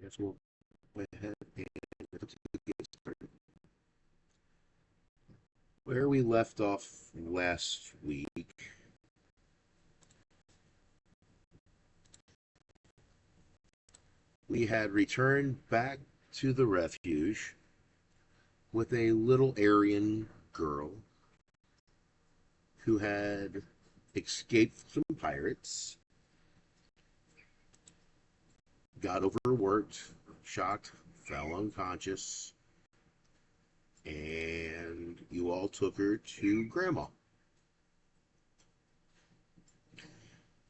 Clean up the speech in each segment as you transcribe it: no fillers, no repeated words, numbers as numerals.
Guess we'll go ahead and get started. Where we left off last week, we had returned back to the refuge with a little Aryan girl who had escaped some pirates, got overworked, shocked, fell unconscious, and you all took her to Grandma.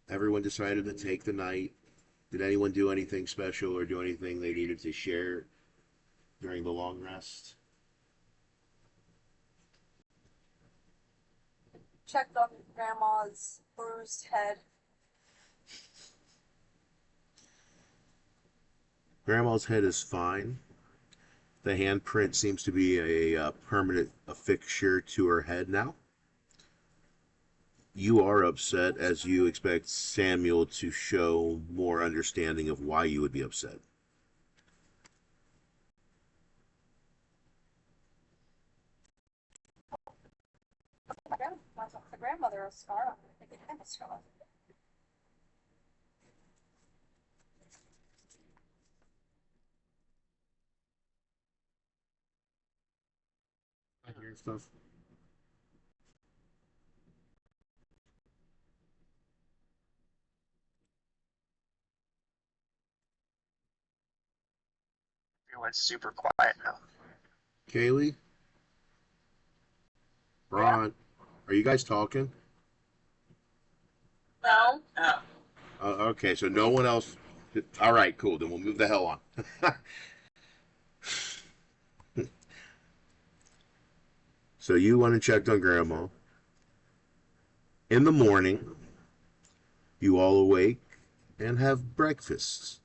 Everyone decided to take the night. Did anyone do anything special or do anything they needed to share during the long rest? Checked on Grandma's bruised head. Grandma's head is fine. The handprint seems to be a permanent affixture to her head now. You are upset as you expect Samuel to show more understanding of why you would be upset. My grandmother a scar on it. I think I have a scar. I hear stuff. Everyone's super quiet now. Kaylee? Ron? Are you guys talking? No. Okay, so no one else. All right, cool. Then we'll move the hell on. So you went and checked on Grandma. In the morning, you all awake and have breakfast.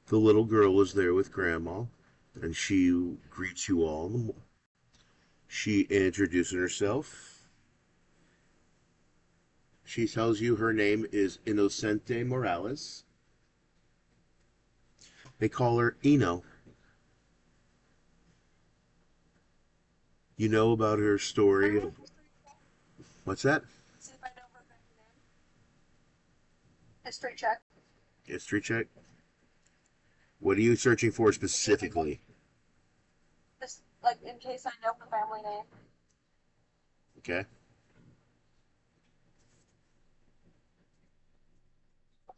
The little girl is there with Grandma, and she greets you all. She introduces herself. She tells you her name is Inocente Morales. They call her Eno. You know about her story. What's that? See if I know her name. History check. History check. What are you searching for specifically? Just like in case I know her family name. Okay.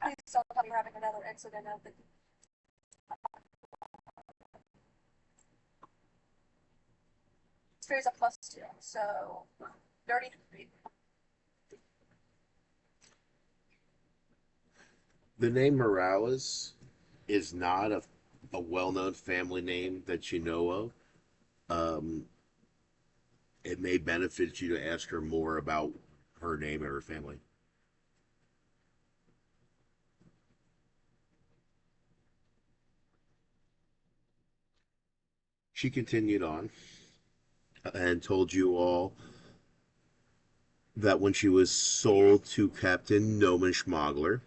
Please don't tell me you're having another incident of the. History is a +2, so dirty to read. The name Morales is not a well-known family name that you know of. Um, it may benefit you to ask her more about her name and her family. She continued on and told you all that when she was sold to Captain Noman Schmogler,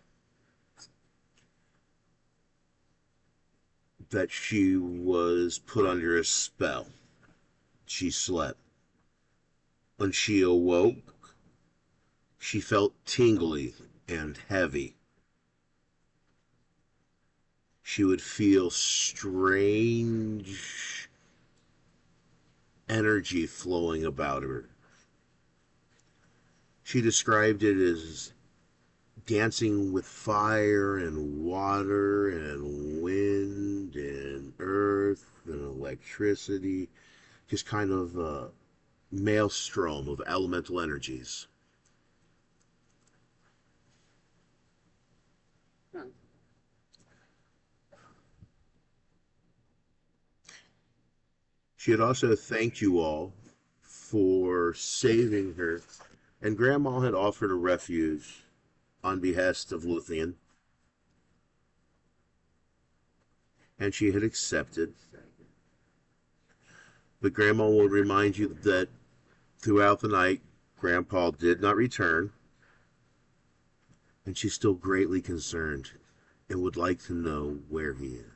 that she was put under a spell. She slept. When she awoke, she felt tingly and heavy. She would feel strange energy flowing about her. She described it as dancing with fire and water and wind and earth and electricity, just kind of a maelstrom of elemental energies. She had also thanked you all for saving her, and Grandma had offered a refuge on behest of Luthien, and she had accepted. But Grandma will remind you that throughout the night, Grandpa did not return, and she's still greatly concerned. and would like to know where he is.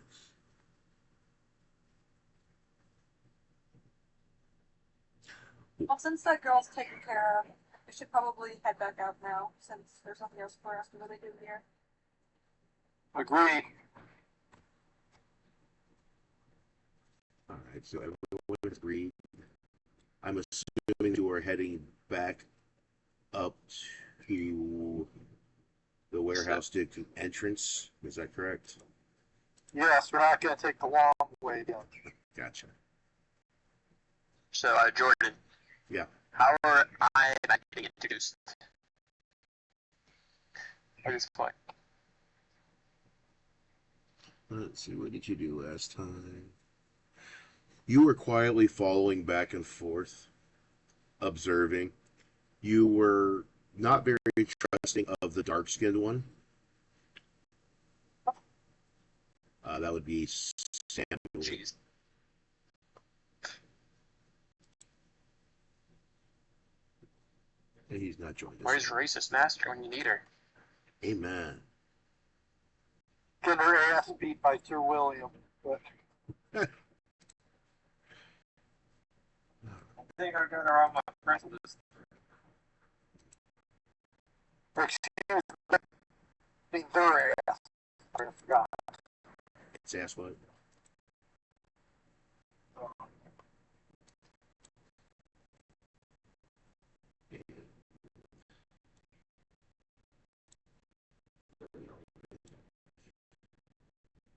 Well, since that girl's taken care of, we should probably head back out now, since there's nothing else for us to really do here. Agreed. All right, so everyone is agreed. I'm assuming you are heading back up to the warehouse to entrance. Is that correct? Yes, we're not going to take the long way down. Gotcha. So, Jordan. Yeah. How am I getting introduced? At this point. Let's see, what did you do last time? You were quietly following back and forth, observing. You were not very trusting of the dark-skinned one. That would be Samuel. Jeez. And he's not joined us. Where's racist master when you need her? Amen. Getting her ass beat by Sir William. But I think I got her on my friends list. Excuse me, beat their ass. I forgot. It's ass what?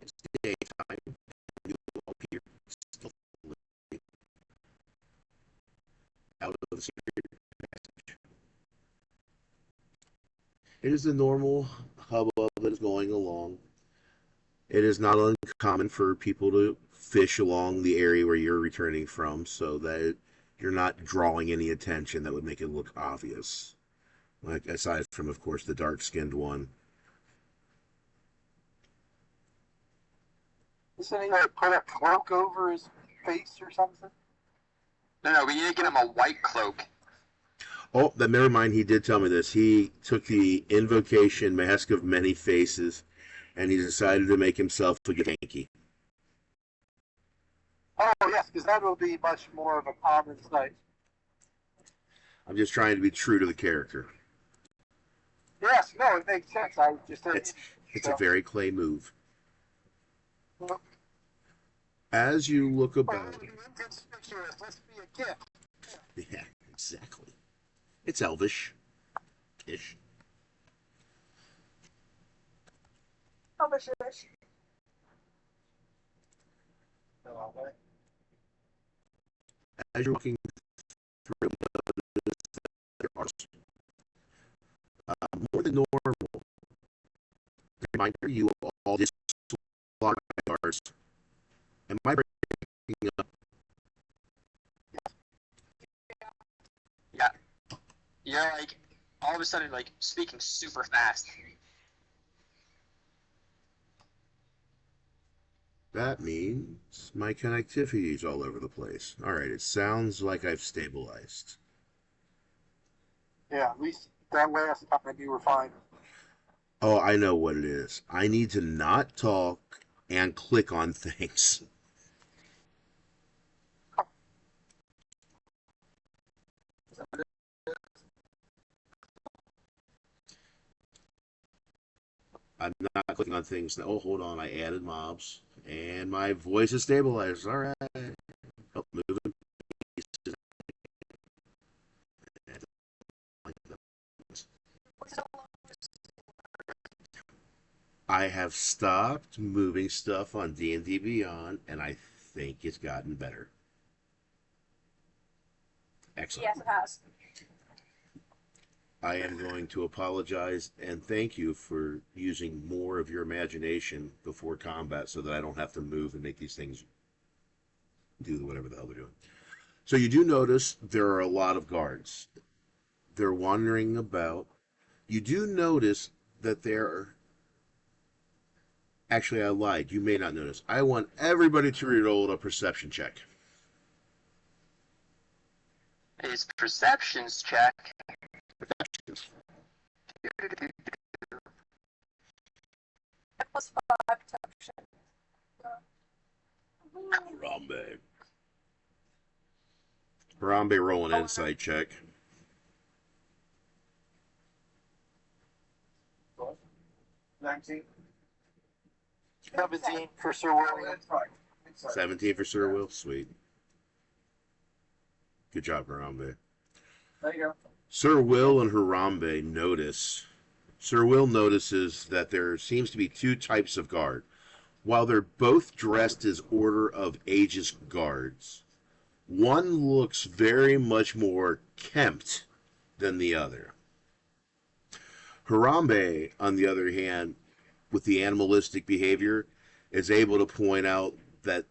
It's daytime, and you all appear stealthily out of the secret passage. It is the normal hubbub that is going along. It is not uncommon for people to fish along the area where you're returning from, so that you're not drawing any attention that would make it look obvious. Like, aside from, of course, the dark-skinned one. Isn't he going to put a cloak over his face or something? No, we need to get him a white cloak. Oh, never mind. He did tell me this. He took the invocation mask of many faces, and he decided to make himself a Yankee. Oh, yes, because that will be much more of a common sight. I'm just trying to be true to the character. Yes, no, it makes sense. I just It's a very Clay move. Well, As you look about, inconspicuous. Let's be a gift. yeah, exactly. It's elvish-ish. Oh, but sure. As you're looking through, there are more than normal. Reminder you all this guards. Am I breaking up? Yeah. You're like, all of a sudden, like, speaking super fast. That means my connectivity is all over the place. All right, it sounds like I've stabilized. Yeah, at least that last time you were fine. Oh, I know what it is. I need to not talk and click on things. I'm not clicking on things. Oh, hold on. I added mobs. And my voice is stabilized. All right. Oh, moving pieces. I have stopped moving stuff on D&D Beyond, and I think it's gotten better. Excellent. Yes, it has. I am going to apologize and thank you for using more of your imagination before combat so that I don't have to move and make these things do whatever the hell they're doing. So you do notice there are a lot of guards. They're wandering about. You do notice that there are... Actually, I lied. You may not notice. I want everybody to reroll a perception check. His perceptions check. Perceptions. Plus Harambe. Harambe, roll an insight check. 19. 17 for Sir William. 17 for Sir Will. Sweet. Good job, Harambe. There you go. Sir Will and Harambe notice. Sir Will notices that there seems to be two types of guard. While they're both dressed as Order of Aegis guards, one looks very much more kempt than the other. Harambe, on the other hand, with the animalistic behavior, is able to point out that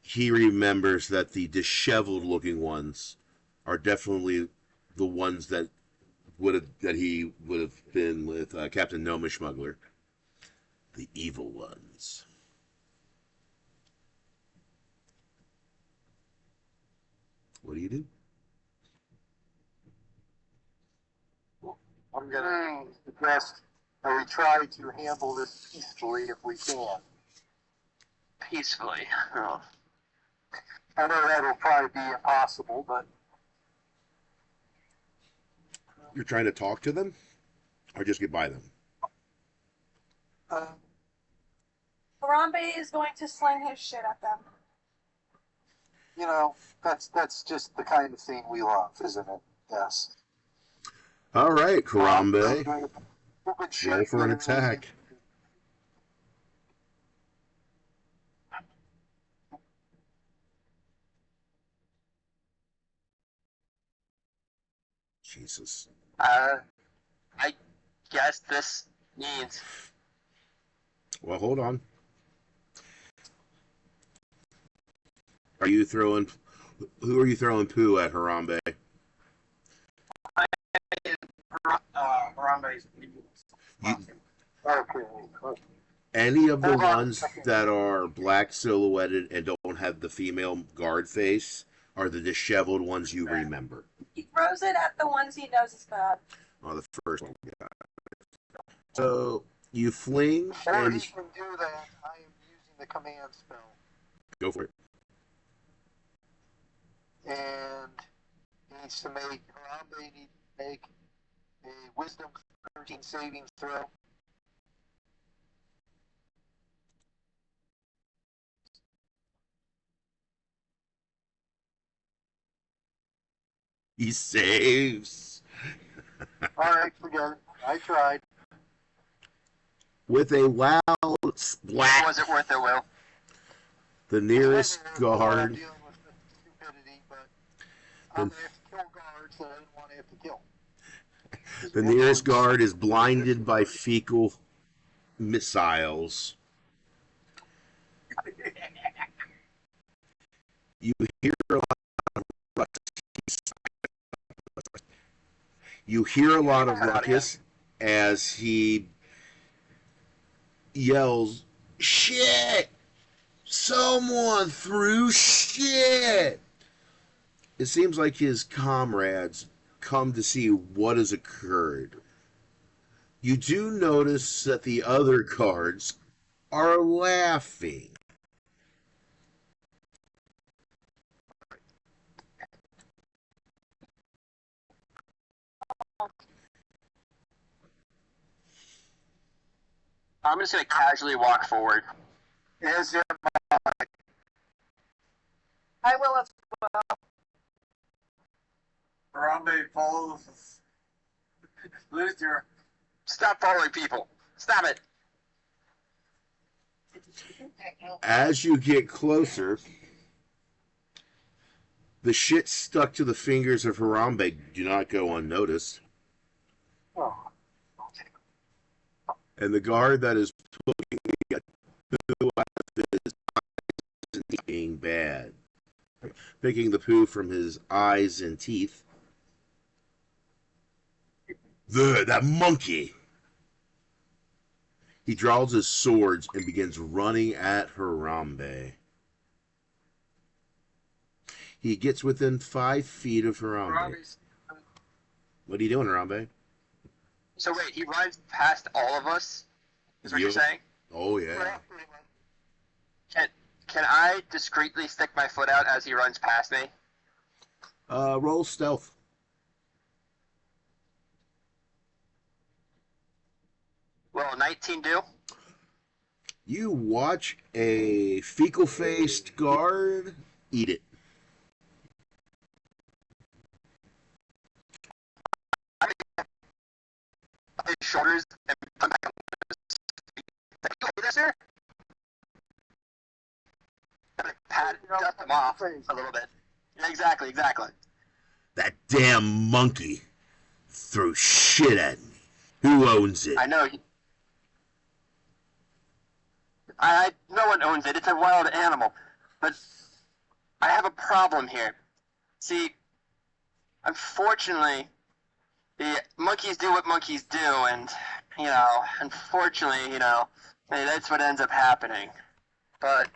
he remembers that the disheveled looking ones are definitely the ones that he would have been with Captain Noma Smuggler. The evil ones. What do you do? I'm going to suggest that we try to handle this peacefully if we can. Peacefully. Oh. I know that will probably be impossible, but You're trying to talk to them? Or just get by them? Harambe is going to sling his shit at them. you know, that's just the kind of thing we love, isn't it? Yes. All right, Harambe. Roll for an attack. Jesus. I guess this means. Well, hold on. Are you throwing? Who are you throwing poo at, Harambe? Harambe's Okay. Any of the ones that are black silhouetted and don't have the female guard face are the disheveled ones you remember. He throws it at the ones he knows is bad. Oh, the first one. Yeah. So you fling Before and he can do that, I am using the command spell. go for it. And he needs to make, Harambe needs to make a Wisdom 13 saving throw. He saves. Alright, forget it. I tried. With a loud splat, Was it worth it, Will? the nearest I'm guard, dealing with stupidity, but I'm going to have to kill guards that I didn't want to have to kill. the nearest guard is blinded by fecal missiles. You hear a lot of ruckus as he yells, "Shit! Someone threw shit!" It seems like his comrades come to see what has occurred. You do notice that the other guards are laughing. I'm just gonna casually walk forward. As if I will as well. Harambe follows Luther. Stop following people. Stop it. As you get closer, the shit stuck to the fingers of Harambe do not go unnoticed. Oh. And the guard that is looking at poo out of his eyes isn't being bad. Picking the poo from his eyes and teeth. That monkey! He draws his swords and begins running at Harambe. He gets within 5 feet of Harambe. What are you doing, Harambe? So wait, he runs past all of us? Is what you're Yep. saying? Oh, yeah. Can I discreetly stick my foot out as he runs past me? Roll stealth. Will a 19 do? You watch a fecal-faced guard eat it. His shoulders and put back on his feet. Like, you okay there, sir? And I dust him off a little bit. Yeah, exactly. That damn monkey threw shit at me. Who owns it? I know. No one owns it. It's a wild animal. But I have a problem here. See, unfortunately, the monkeys do what monkeys do, and, unfortunately, that's what ends up happening. But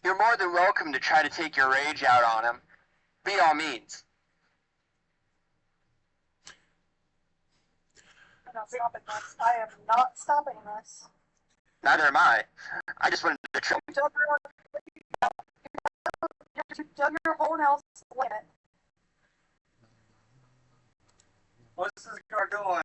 you're more than welcome to try to take your rage out on him. By all means. I'm not stopping this. I am not stopping this. Neither am I. I just wanted to chill. You dug your whole house in it. What's this car doing?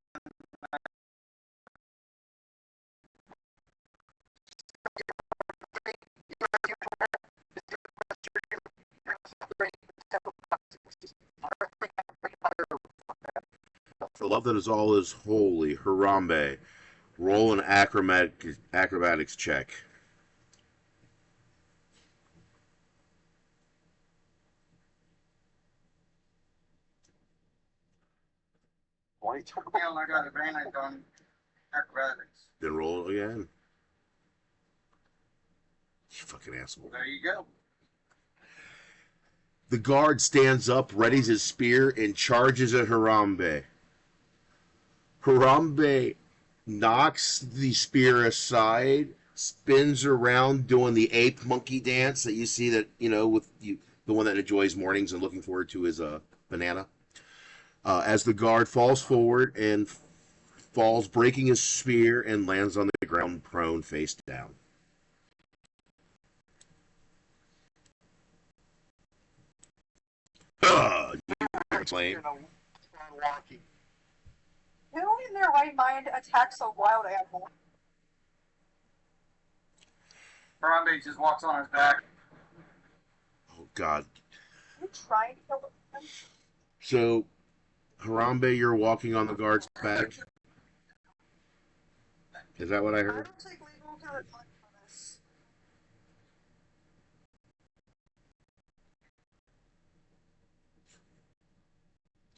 For love that is all is holy, Harambe. Roll an acrobatics check. Hell, I got advantage on acrobatics. Then roll it again. You fucking asshole. There you go. The guard stands up, readies his spear, and charges at Harambe. Harambe knocks the spear aside, spins around doing the ape monkey dance that you see that, with you, the one that enjoys mornings and looking forward to his banana. As the guard falls forward and falls, breaking his spear, and lands on the ground prone, face down. Lame. Who in their right mind attacks a wild animal? Harambe just walks on his back. Oh, God. Are you trying to kill them? So, Harambe, you're walking on the guard's back. Is that what I I heard? don't take legal accountability for this.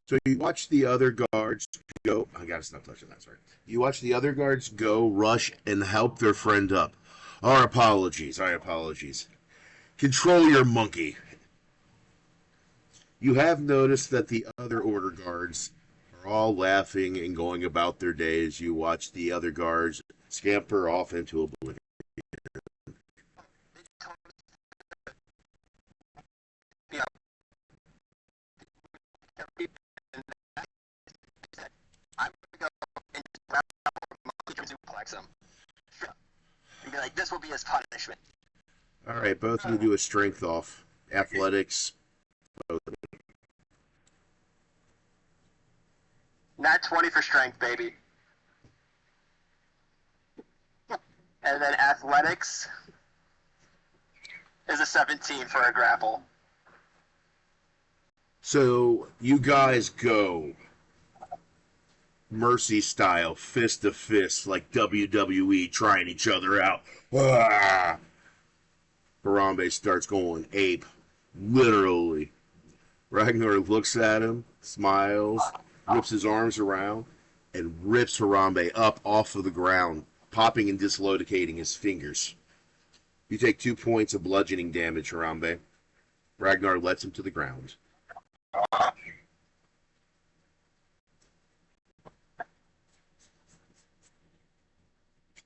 So you watch the other guards go. I gotta stop touching that. Sorry. You watch the other guards go, rush, and help their friend up. Our apologies. Control your monkey. You have noticed that the other order guards are all laughing and going about their days. You watch the other guards scamper off into oblivion. I'm gonna go and just grab him and suplex him. And be like, this will be his punishment. All right, both of you do a strength off. Athletics. Both. Not 20 for strength, baby. And then athletics is a 17 for a grapple. So you guys go Mercy style, fist to fist, like WWE, trying each other out. Ah! Harambe starts going ape, literally. Ragnar looks at him, smiles, whips his arms around, and rips Harambe up off of the ground, popping and dislocating his fingers. You take 2 points of bludgeoning damage, Harambe. Ragnar lets him to the ground.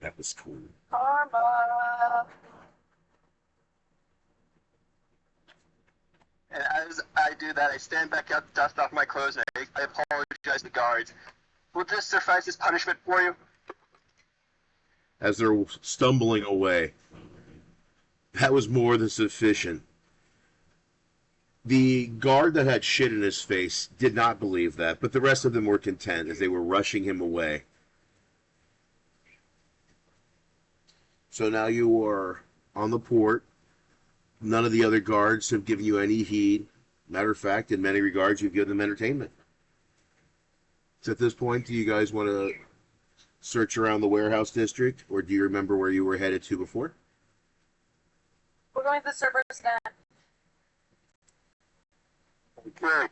That was cool. Karma. And as I do that, I stand back up, dust off my clothes, and I apologize to the guards. Will this suffice as punishment for you? As they're stumbling away, That was more than sufficient. The guard that had shit in his face did not believe that, but the rest of them were content as they were rushing him away. So now you are on the port. None of the other guards have given you any heed. Matter of fact, in many regards, you've given them entertainment. So at this point, do you guys want to search around the warehouse district, or do you remember where you were headed to before? We're going to the server's den. Okay.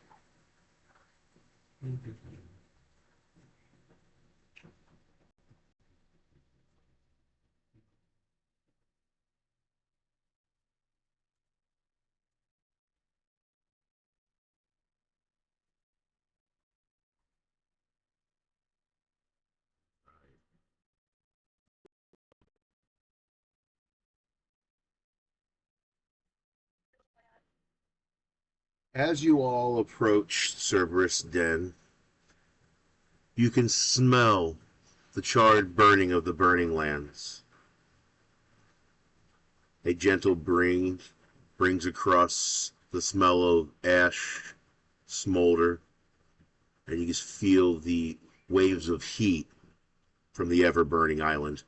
As you all approach Cerberus' den, you can smell the charred burning of the burning lands. A gentle breeze brings across the smell of ash, smolder, and you just feel the waves of heat from the ever-burning island.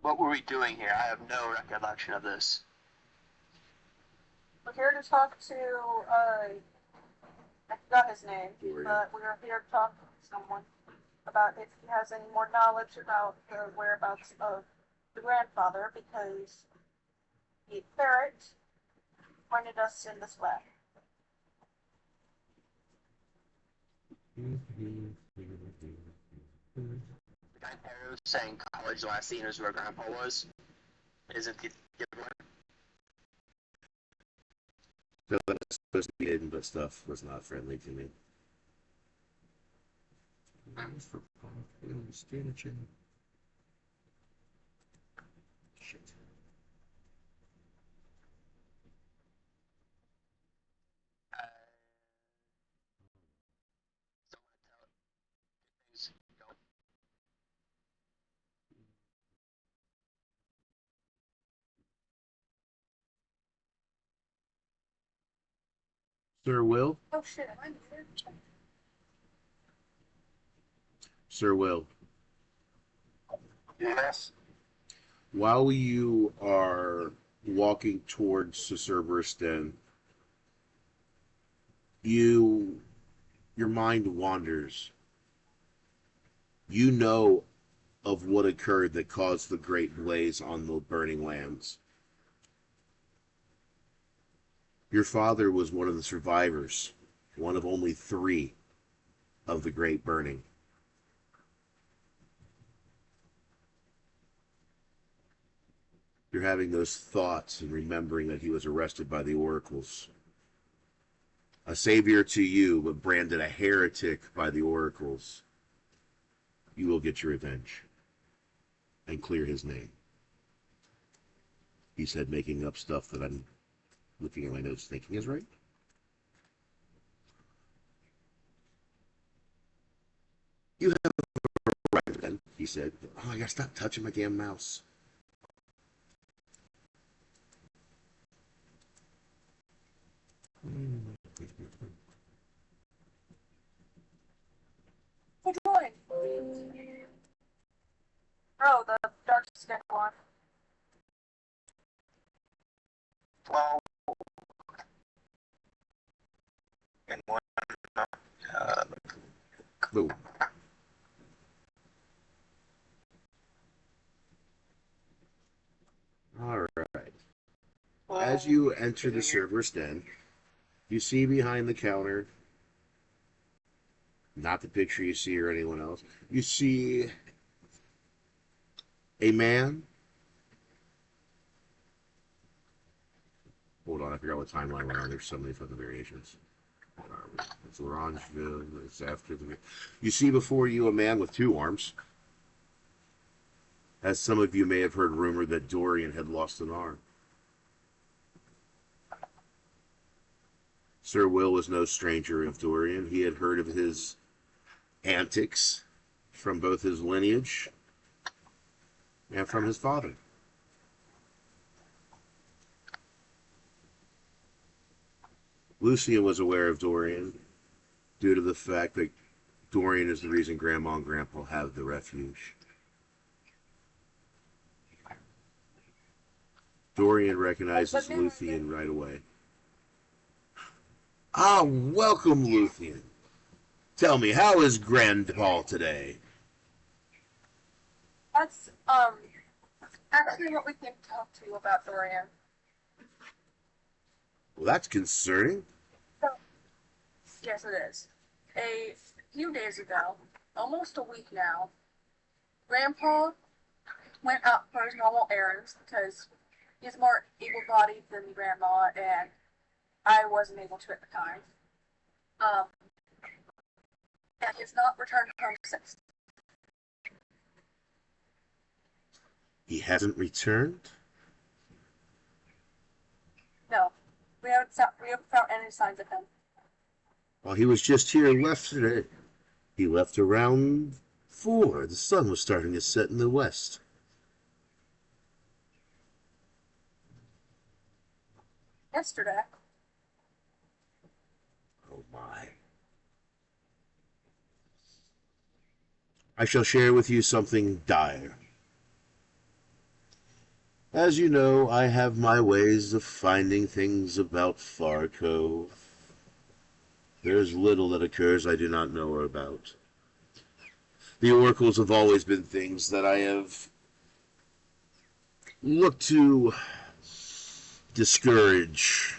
What were we doing here? I have no recollection of this. We're here to talk to, I forgot his name, but we're here to talk to someone about if he has any more knowledge about the whereabouts of the grandfather, because the ferret pointed us in this way. The guy in Paris was saying college last seen is where Grandpa was. Isn't the other one? So that's supposed to be hidden, but stuff was not friendly to me. Shit. Sir Will? Oh shit, am I muted? Sir Will. Yes. While you are walking towards the Cerberus den, your mind wanders. You know of what occurred that caused the great blaze on the burning lands. Your father was one of the survivors, one of only 3 of the great burning. You're having those thoughts and remembering that he was arrested by the oracles. A savior to you, but branded a heretic by the oracles. You will get your revenge and clear his name. He said, making up stuff that I'm looking at my notes thinking is right. You have a right then, he said. Oh, I gotta stop touching my damn mouse. Who joined? Oh, the dark skin one. Well, and one, Boom. All right. As you enter the server's den, you see behind the counter, not the picture you see or anyone else, you see a man. Hold on, I forgot what timeline we're on. There's so many fucking variations. It's Orangeville. It's after the. You see before you a man with 2 arms. As some of you may have heard rumor that Dorian had lost an arm. Sir Will was no stranger of Dorian. He had heard of his antics from both his lineage and from his father. Lucian was aware of Dorian due to the fact that Dorian is the reason Grandma and Grandpa have the refuge. Dorian recognizes Luthien right away. Ah, welcome, Luthien. Tell me, how is Grandpa today? That's actually what we came to talk to you about, Dorian. Well, that's concerning. So, yes, it is. A few days ago, almost a week now, Grandpa went out for his normal errands because he's more able-bodied than Grandma, and I wasn't able to at the time. And he's not returned home since. He hasn't returned? No, we haven't found any signs of him. Well, he was just here yesterday. He left around 4. The sun was starting to set in the west. Yesterday. Oh my. I shall share with you something dire. As you know, I have my ways of finding things about Farcove. There's little that occurs I do not know about. The oracles have always been things that I have looked to discourage.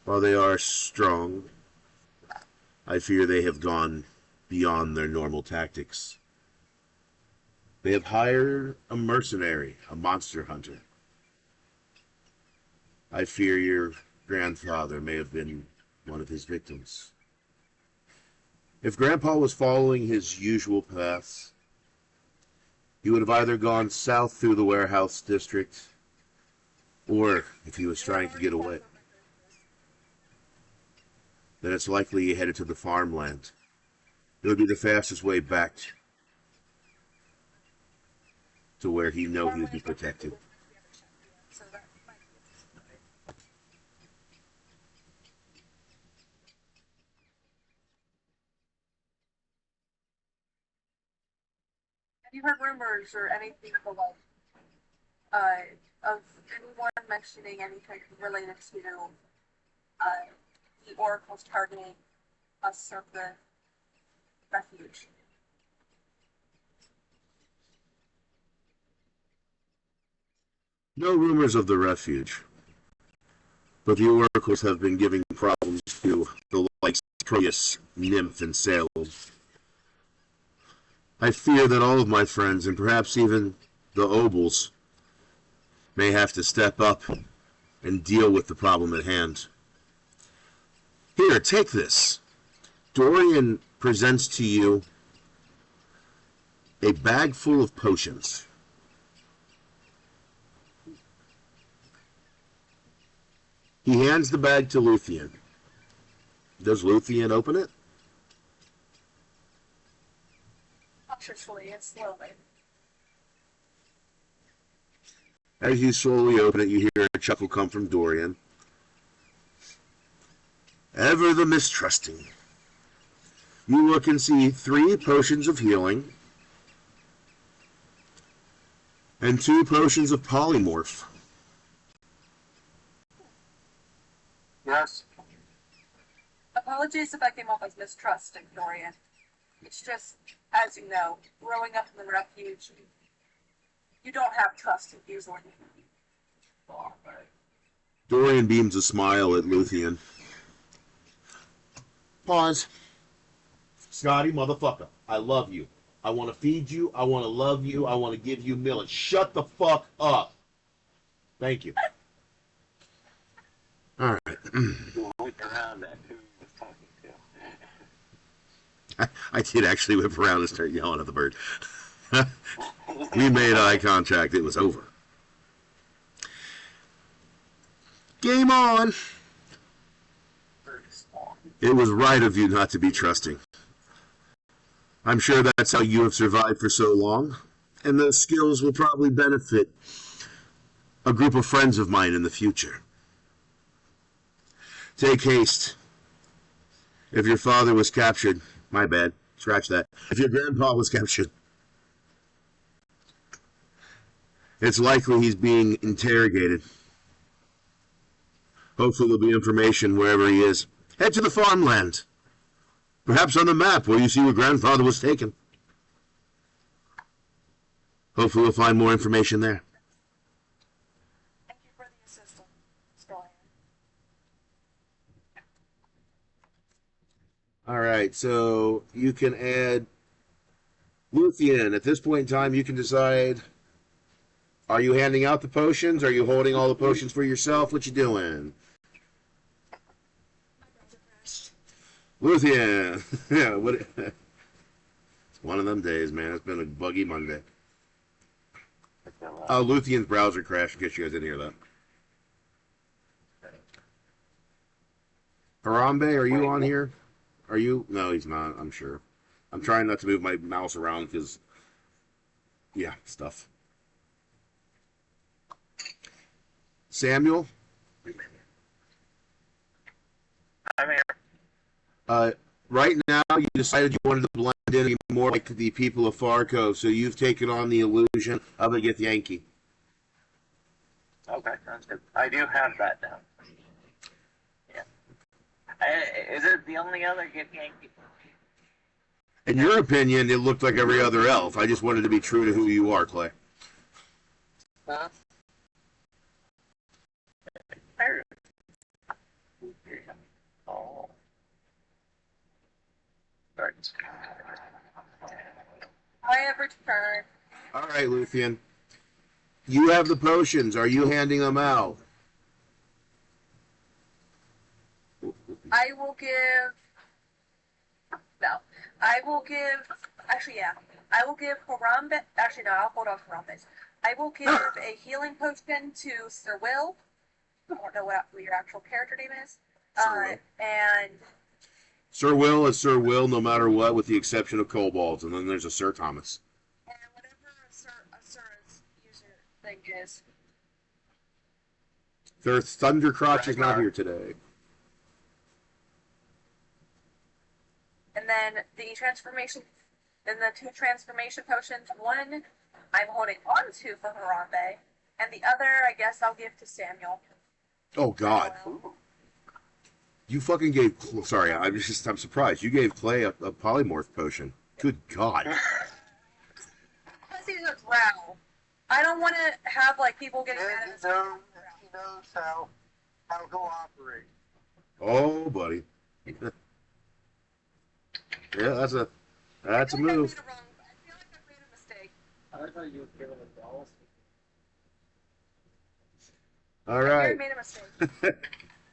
While they are strong, I fear they have gone beyond their normal tactics. They have hired a mercenary, a monster hunter. I fear your grandfather may have been one of his victims. If Grandpa was following his usual paths, he would have either gone south through the warehouse district, or if he was trying to get away, then it's likely he headed to the farmland. It would be the fastest way back to where he know he would be protected. Have you heard rumors or anything of anyone mentioning anything related to the oracles targeting us of the refuge? No rumors of the refuge, but the oracles have been giving problems to the likes of Proteus, Nymph, and Salem. I fear that all of my friends, and perhaps even the Obols, may have to step up and deal with the problem at hand. Here, take this. Dorian presents to you a bag full of potions. He hands the bag to Luthien. Does Luthien open it? Cautiously and slowly. As you slowly open it, you hear a chuckle come from Dorian. Ever the mistrusting. You look and see 3 potions of healing and 2 potions of polymorph. Yes. Apologies if I came off as mistrusting, Dorian. It's just, as you know, growing up in the refuge, you don't have trust easily. Dorian beams a smile at Luthien. Pause. Scotty, motherfucker, I love you. I want to feed you. I want to love you. I want to give you millet. Shut the fuck up. Thank you. All right. Whip around at who he was talking to. I did actually whip around and start yelling at the bird. We made eye contact. It was over. Game on. It was right of you not to be trusting. I'm sure that's how you have survived for so long, and those skills will probably benefit a group of friends of mine in the future. Take haste. If your father was captured, my bad, scratch that. If your grandpa was captured, it's likely he's being interrogated. Hopefully there'll be information wherever he is. Head to the farmland. Perhaps on the map where you see where grandfather was taken. Hopefully we'll find more information there. Thank you for the assistance, Squire. All right, so you can add Luthien. At this point in time, you can decide, are you handing out the potions? Are you holding all the potions for yourself? What you doing? Luthien. Yeah, what? It's one of them days, man. It's been a buggy Monday. Luthien's browser crashed, in case you guys didn't hear that. Harambe, are you on here? Are you? No, he's not, I'm sure. I'm trying not to move my mouse around because, yeah, stuff. Samuel? I'm here. Right now, you decided you wanted to blend in more like the people of Farcove, so you've taken on the illusion of a Gith Yankee. Okay, sounds good. I do have that now. Yeah. Is it the only other Gith Yankee? In your opinion, it looked like every other elf. I just wanted to be true to who you are, Clay. Huh? Oh. Right. I have returned. All right, Luthien. You have the potions. Are you handing them out? I will give. No. I will give. Actually, yeah. I will give Harambe. Actually, no, I'll hold off Harambe's. I will give a healing potion to Sir Will. I don't know what your actual character name is. Sir Will. And. Sir Will is Sir Will no matter what, with the exception of kobolds, and then there's a Sir Thomas. And whatever Sir's user thing is. Thundercrotch is not here today. And then the transformation, then the two transformation potions. One I'm holding on to for Harambe, and the other I guess I'll give to Samuel. Oh God! You fucking gave. Sorry, I'm surprised. You gave Clay a polymorph potion. Good God! Because he's a drow. I don't want to have like people getting mad at us. He knows how he'll operate. Oh, buddy. Yeah, that's a move. I feel like I made a mistake. I thought you were giving it balls. All I right. made a mistake.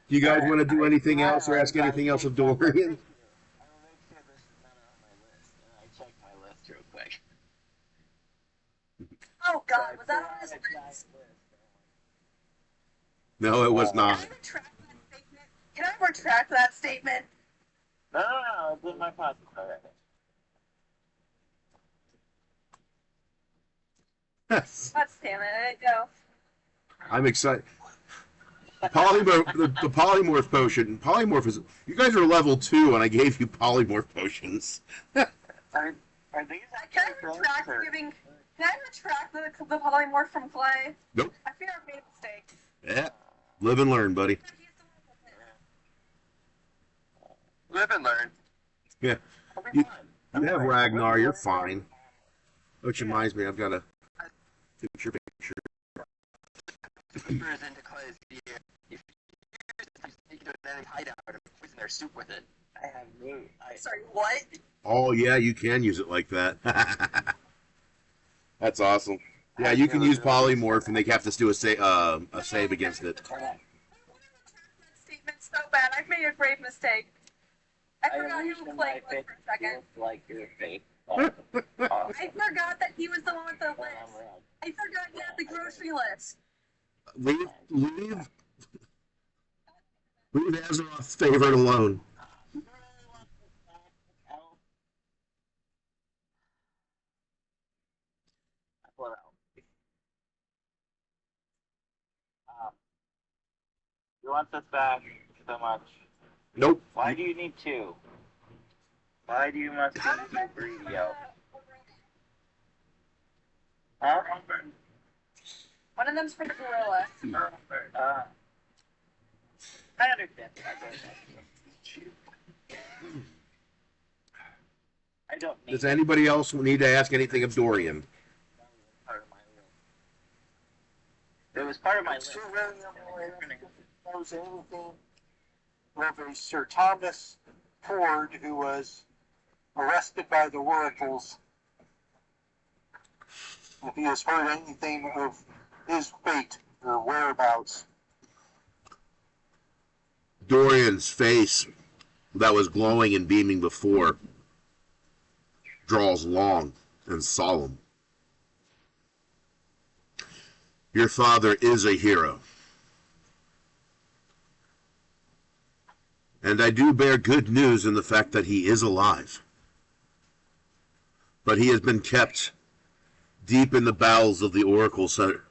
You guys want to do anything else or ask anything else of Dorian? I will make sure this is not on my list. And I checked my list real quick. Oh God, was that on his list? No, it was not. Can I retract that statement? Can I retract that statement? No, it's in my pocket already. God damn it, there you go. I'm excited. Polymorph, the polymorph potion. Polymorph is. You guys are level 2, and I gave you polymorph potions. Are these Can actually I retract giving? Can I retract the polymorph from Clay? Nope. I fear I've made a mistake. Yeah. Live and learn, buddy. Live and learn. Yeah. You have Ragnar. You're fine. Which reminds me, I've got a picture. Whispers into Clay's ear. If you sneak into an enemy hideout and poison their soup with it. I have no. Sorry, what? Oh yeah, you can use it like that. That's awesome. Yeah, you can use polymorph, and they have to do a save against it. I want to retract that statement so bad. I've made a grave mistake. I forgot who Clay was for a second. Like your face. I forgot that he was the one with the list. I forgot he had the grocery list. Leave Azeroth's favorite alone. You want this back so much? Nope. Why do you need two? Why do you must be greedy? Huh? One of them's for the gorilla. I understand. I don't need Does anybody else need to ask anything of Dorian? part of my list. It was part of my list. Sir William knows anything of a Sir Thomas Ford who was arrested by the Oracles. If he has heard anything of his fate or whereabouts. Dorian's face, that was glowing and beaming before, draws long and solemn. Your father is a hero. And I do bear good news in the fact that he is alive. But he has been kept deep in the bowels of the Oracle Center.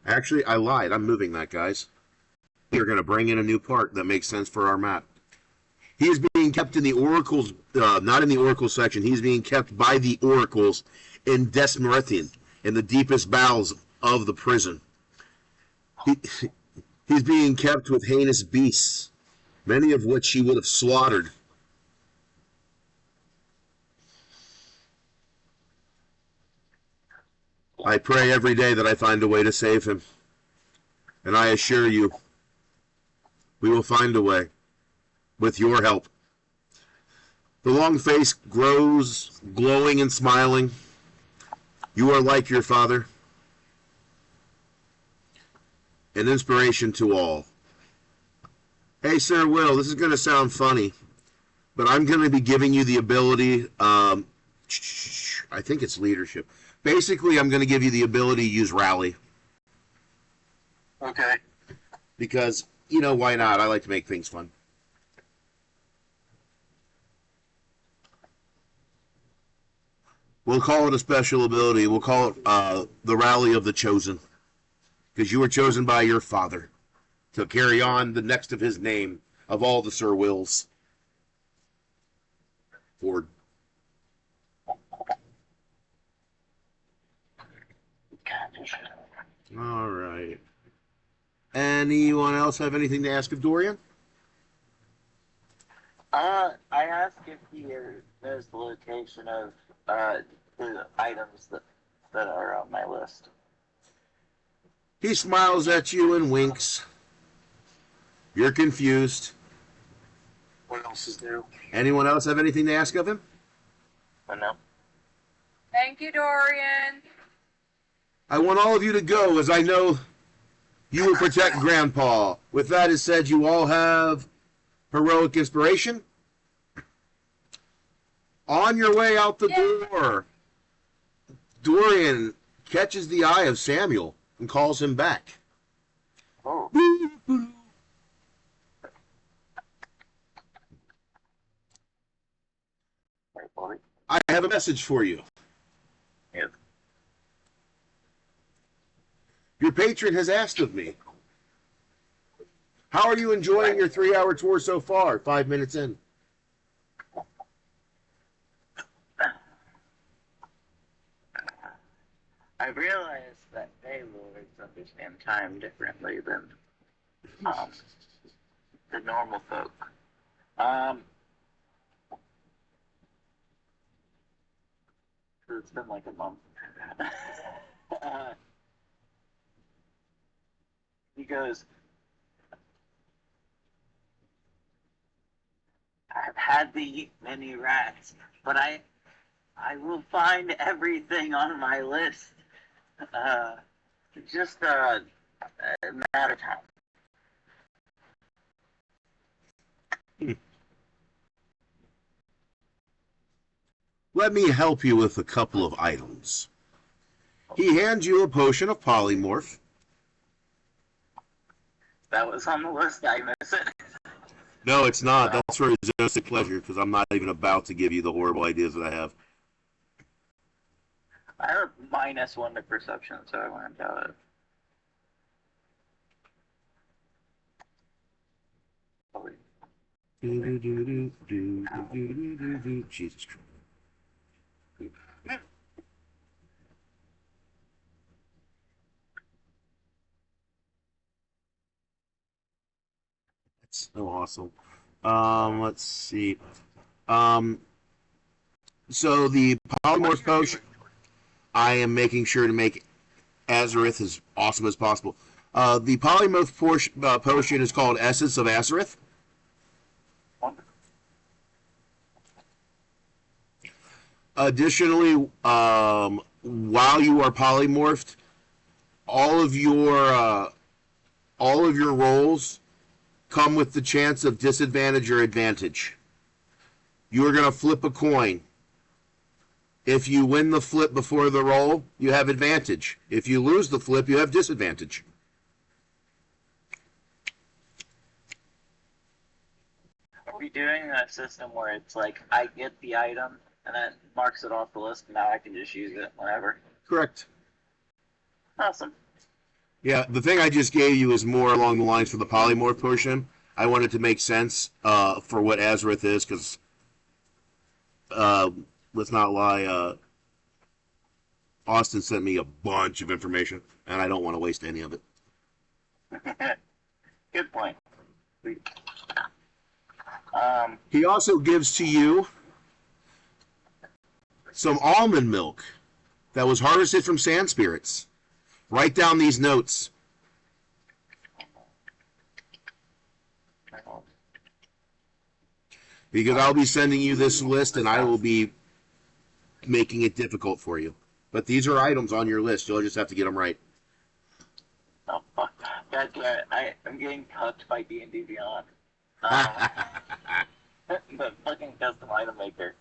Actually, I lied. I'm moving that, guys. We're going to bring in a new part that makes sense for our map. He is being kept in the Oracles, not in the Oracle section. He's being kept by the Oracles in Desmerithian, in the deepest bowels of the prison. He's being kept with heinous beasts, many of which he would have slaughtered. I pray every day that I find a way to save him. And I assure you, we will find a way, with your help. The long face grows, glowing and smiling. You are like your father, an inspiration to all. Hey, Sir Will, this is going to sound funny, but I'm going to be giving you the ability, I think it's leadership. Basically, I'm going to give you the ability to use rally. Okay. Because, you know, why not? I like to make things fun. We'll call it a special ability. We'll call it the Rally of the Chosen. Because you were chosen by your father to carry on the next of his name of all the Sir Wills. Ford. All right. Anyone else have anything to ask of Dorian? I asked if he knows the location of the items that are on my list. He smiles at you and winks. You're confused. What else is new? Anyone else have anything to ask of him? No. Thank you, Dorian. I want all of you to go, as I know you will protect Grandpa. With that is said, you all have heroic inspiration. On your way out the door, Dorian catches the eye of Samuel and calls him back. Oh. I have a message for you. Yes. Your patron has asked of me. How are you enjoying your 3-hour tour so far, 5 minutes in? I realized that they lords understand time differently than the normal folk. It's been like a month. He goes, I've had to eat many rats, but I will find everything on my list. Just a matter of time. Let me help you with a couple of items. He hands you a potion of polymorph. That was on the list. I miss it. No, it's not. That's for exhaustive pleasure, because I'm not even about to give you the horrible ideas that I have. I have -1 to perception, so I went out. Jesus Christ. That's so awesome. Let's see. So the polymorph potion, I am making sure to make Azareth as awesome as possible. The polymorph potion is called Essence of Azareth. Additionally, while you are polymorphed, all of your rolls come with the chance of disadvantage or advantage. You are going to flip a coin. If you win the flip before the roll, you have advantage. If you lose the flip, you have disadvantage. Are we doing a system where it's like I get the item and then marks it off the list, and now I can just use it whenever? Correct. Awesome. Yeah, the thing I just gave you is more along the lines for the polymorph potion. I wanted to make sense for what Azareth is, because let's not lie, Austin sent me a bunch of information, and I don't want to waste any of it. Good point. He also gives to you some almond milk that was harvested from sand spirits. Write down these notes. Because I'll be sending you this list, and I will be making it difficult for you. But these are items on your list. You'll just have to get them right. Oh, fuck. God damn it. I'm getting cucked by D&D Beyond. The fucking custom item maker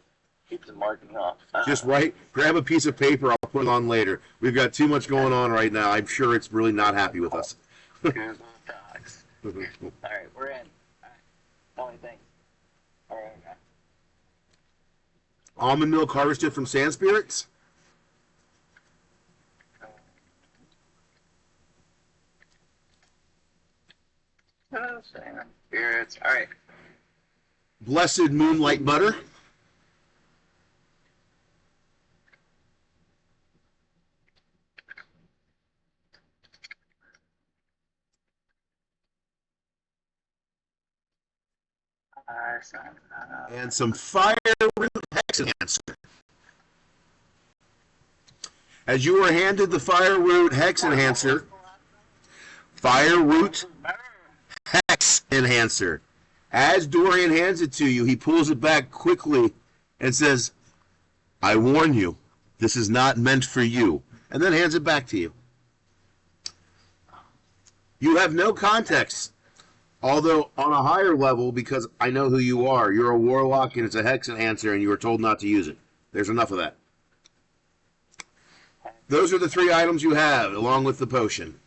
keeps marking off. Just grab a piece of paper. I'll put it on later. We've got too much going on right now. I'm sure it's really not happy with us. Google Docs. Alright, we're in. Alright, tell me things. Alright, okay. Almond milk harvested from sand spirits? Sand spirits. Alright. Blessed moonlight butter? And some fire root hex enhancer. As you are handed the fire root hex enhancer, fire root hex enhancer. As Dorian hands it to you, he pulls it back quickly and says, "I warn you, this is not meant for you," and then hands it back to you. You have no context. Although, on a higher level, because I know who you are, you're a warlock and it's a hex enhancer and you were told not to use it. There's enough of that. Those are the 3 items you have, along with the potion.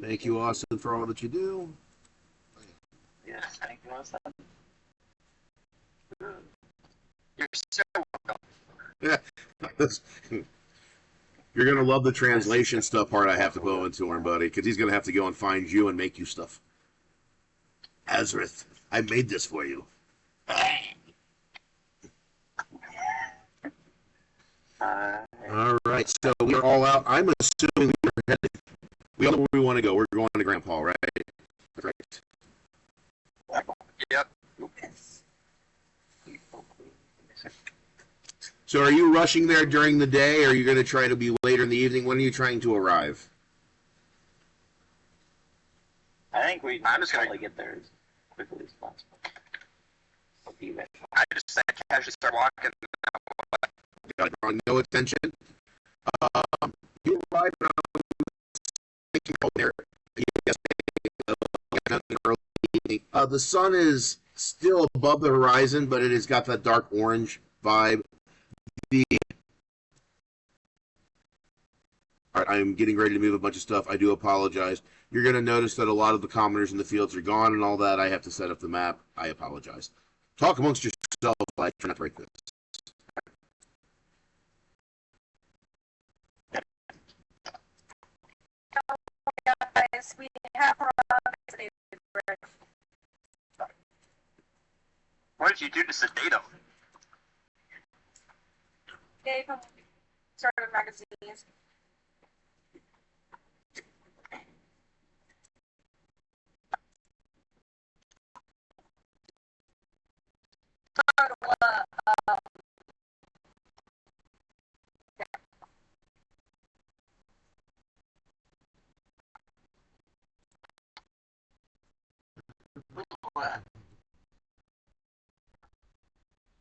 Thank you, Austin, for all that you do. Yes, thank you, Austin. You're so welcome. Yeah. You're going to love the translation stuff part I have to go into him, buddy, because he's going to have to go and find you and make you stuff. Azareth, I made this for you. All right, so we're all out. I'm assuming we're headed. We all know where we want to go. We're going to Grandpa, right? Right. Yep. So are you rushing there during the day, or are you going to try to be later in the evening? When are you trying to arrive? I think we I'm just gonna probably get there as quickly as possible. I'll be there. I just casually start walking. Drawing no attention. You arrive there. The sun is still above the horizon, but it has got that dark orange vibe. All right, I'm getting ready to move a bunch of stuff. I do apologize. You're going to notice that a lot of the commoners in the fields are gone and all that. I have to set up the map. I apologize. Talk amongst yourselves. I try not to break this. Guys, we have What did you do to sedate him? gave him certain magazines.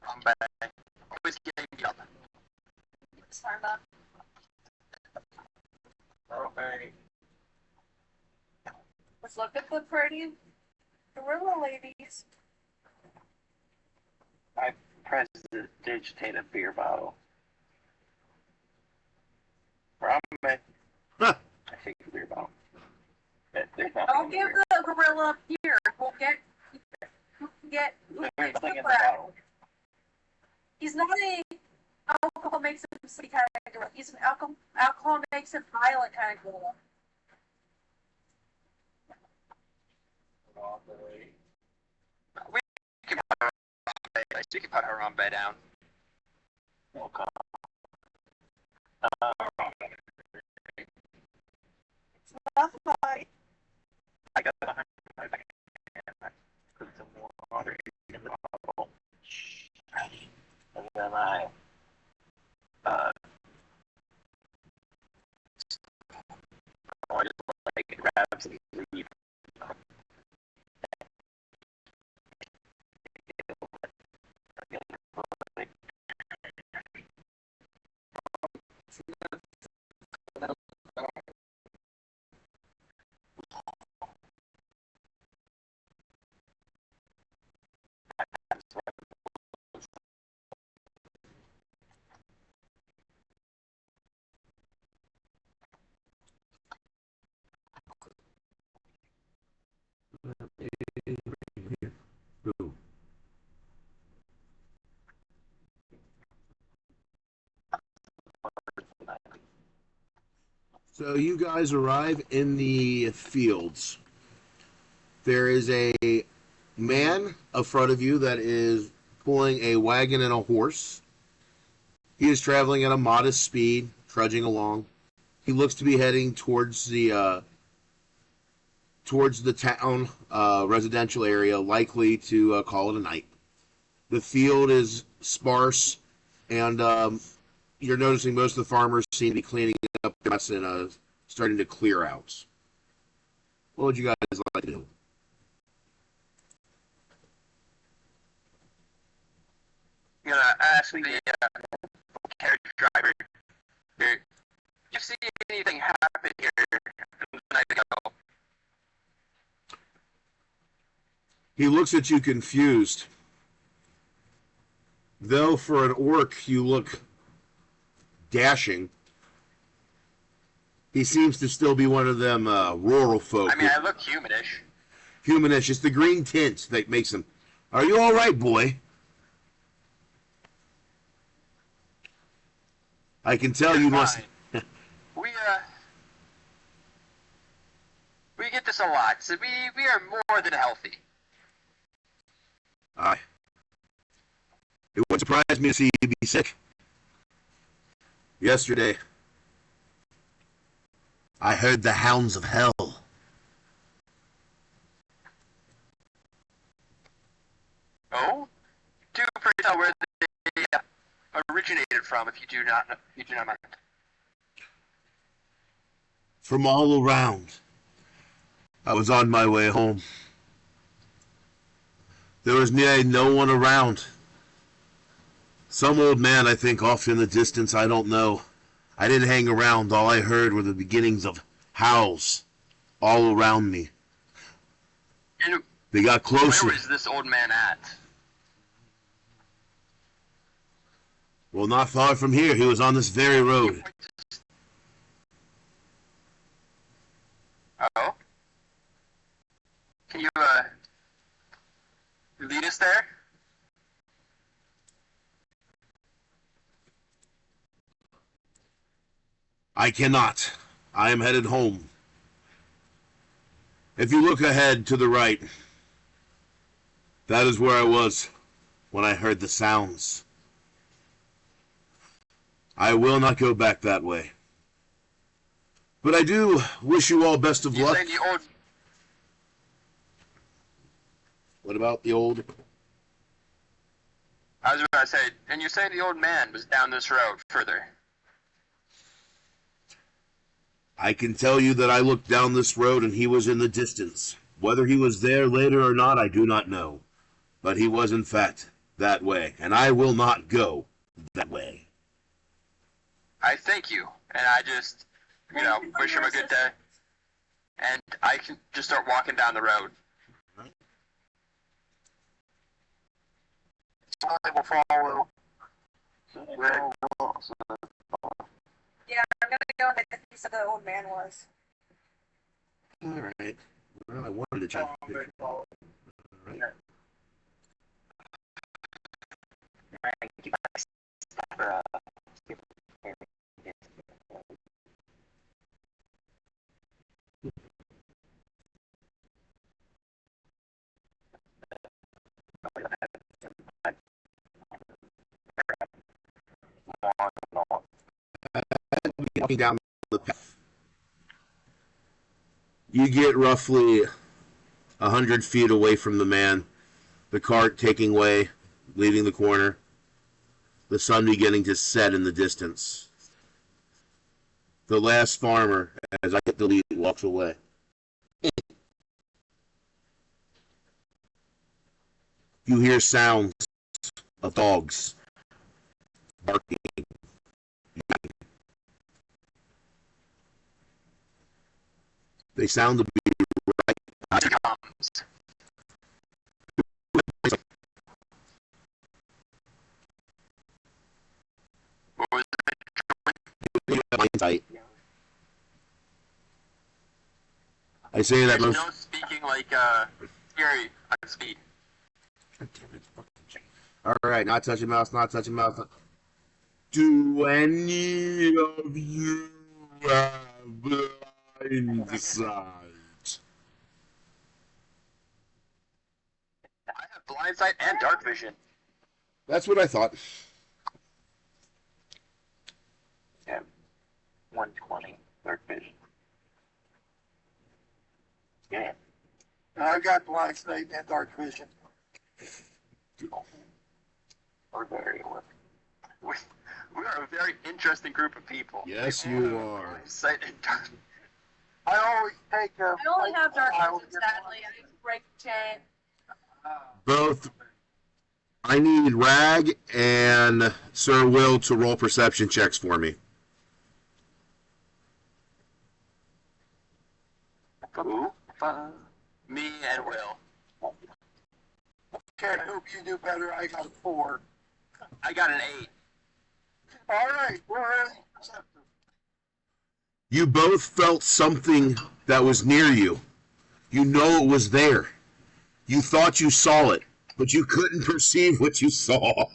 I'm bad. Always getting me up. Okay. Let's look at the pretty gorilla ladies. I digitate a beer bottle. Harambe. Huh. I take a beer bottle. There's nothing Don't in the give beer. the gorilla beer. We'll get There's nothing in the crap. bottle. He's not a alcohol makes him sleepy kind of gorilla. He's an alcohol makes him violent kind of gorilla. We can put Harambe down. Okay. It's not funny. I got behind my back and put some more water in the bottle. And then I just like grab some leaf. Boom. So you guys arrive in the fields. There is a man up front of you that is pulling a wagon and a horse. He is traveling at a modest speed, trudging along. He looks to be heading towards the town residential area, likely to call it a night. The field is sparse, and you're noticing most of the farmers seem to be cleaning up grass and starting to clear out. What would you guys like to do? I'm gonna ask the carriage driver. Did you see anything happen here a night ago? He looks at you confused. Though for an orc you look dashing, he seems to still be one of them rural folk. I mean, I look humanish. Humanish. It's the green tint that makes him. Are you all right, boy? I can tell you must. We get this a lot, so we are more than healthy. It wouldn't surprise me to see you be sick. Yesterday, I heard the hounds of hell. Oh, do pray tell where they originated from, if you do not mind. From all around. I was on my way home. There was nearly no one around. Some old man, I think, off in the distance, I don't know. I didn't hang around. All I heard were the beginnings of howls all around me. And they got closer. Where was this old man at? Well, not far from here. He was on this very road. Can you lead us there? I cannot. I am headed home. If you look ahead to the right, that is where I was when I heard the sounds. I will not go back that way. But I do wish you all best of luck. The old... What about the old? I was about to say, and you say the old man was down this road further. I can tell you that I looked down this road and he was in the distance. Whether he was there later or not, I do not know. But he was, in fact, that way. And I will not go that way. I thank you. And I just, wish him a good day. And I can just start walking down the road. I will follow. Yeah, I'm gonna go ahead and he said the old man was. All right. Well, I wanted to check. All right. Walking down the path. You get roughly 100 feet away from the man, the cart taking way, leaving the corner, the sun beginning to set in the distance. The last farmer, as I get the lead, walks away. You hear sounds of dogs barking. They sound to be right. What was Hindsight. I say that There's most. no speaking like scary on speed. All right, not touching mouse, not touching mouse. Do any of you have blind sight? I have blind sight and dark vision. That's what I thought. Yeah. 120, dark vision. Yeah. I've got blind sight and dark vision. Or very well. We are a very interesting group of people. Yes, you are. Blind sight and dark. I always take a. I only have dark I will vision, get sadly. I break the chain. Both. I need Rag and Sir Will to roll perception checks for me. Who? Me and Will. Okay, I hope you do better. I got a 4. I got an 8. All right, we're ready. You both felt something that was near you. You know it was there. You thought you saw it, but you couldn't perceive what you saw.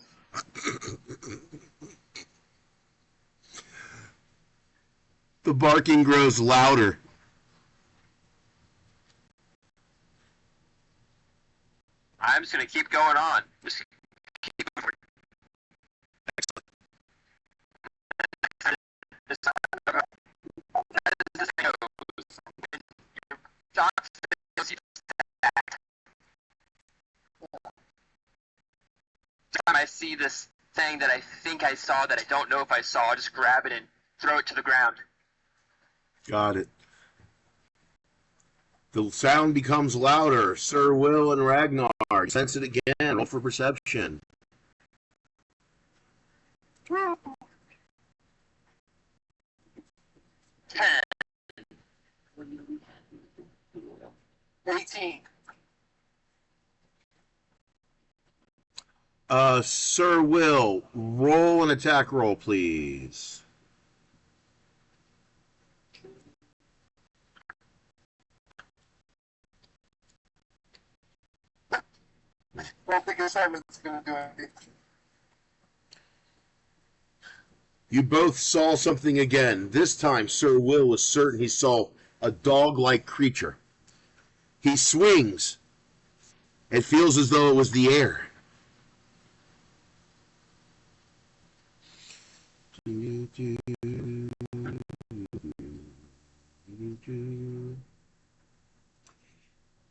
The barking grows louder. I'm just gonna keep going on. Just keep time I see this thing that I think I saw that I don't know if I saw, I'll just grab it and throw it to the ground. Got it. The sound becomes louder. Sir Will and Ragnar, sense it again. Roll for perception. 10. 18. Sir Will, roll an attack roll, please. I don't think Simon's going to do anything. You both saw something again. This time, Sir Will was certain he saw a dog-like creature. He swings. It feels as though it was the air. In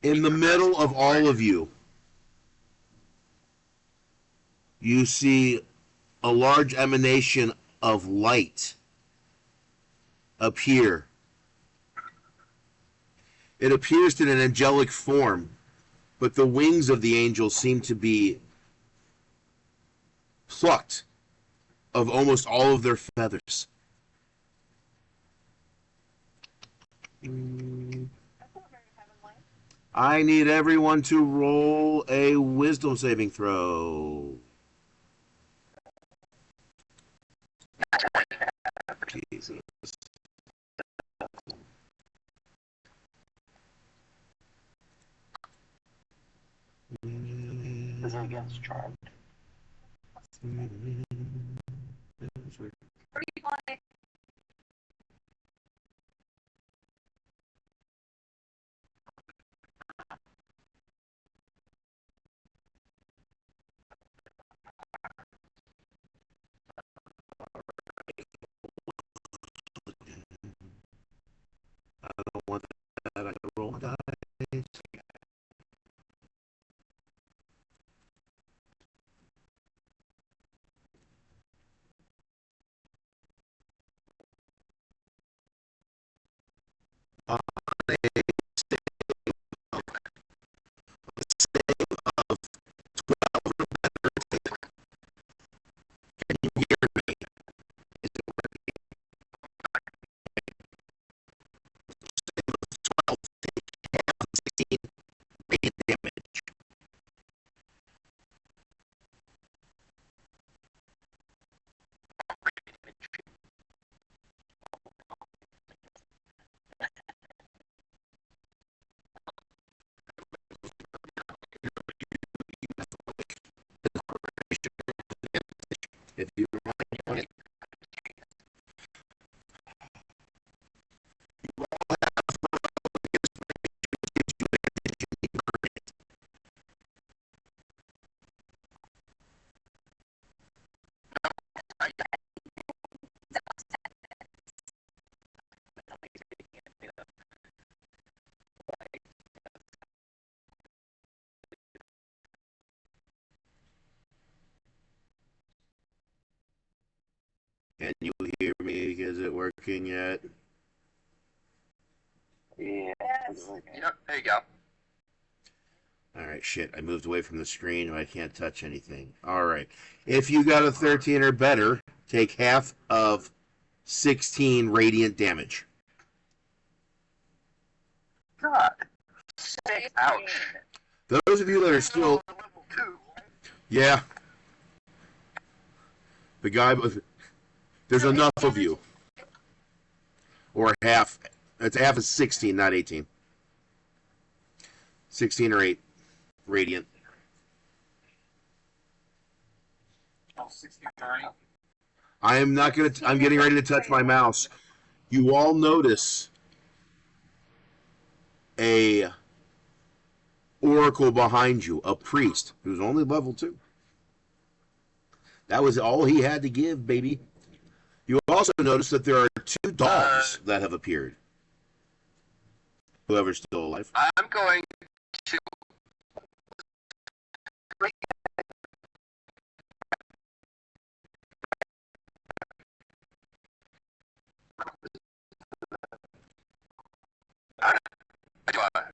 the middle of all of you, you see a large emanation of light appear. It appears in an angelic form, but the wings of the angel seem to be plucked of almost all of their feathers. I need everyone to roll a wisdom saving throw. Jesus. Is it against Charmed? I don't want that. I can roll my dice. On a save of 12 or better, can you hear me? Is it working? Save of 12, take half of 16 radiant damage. If you remind me, can you hear me? Is it working yet? Yeah. Yes. Yep, there you go. All right, shit. I moved away from the screen and I can't touch anything. All right. If you got a 13 or better, take half of 16 radiant damage. God. Ouch. Those of you that are still, Level 2. yeah, the guy with, there's enough of you. Or half. It's half of 16, not 18. 16 or 8 radiant. Oh, 69. I am not going to, I'm getting ready to touch my mouse. You all notice a oracle behind you, a priest who's only level 2. That was all he had to give, baby. You also notice that there are 2 dogs that have appeared. Whoever's still alive. I'm going to. Do a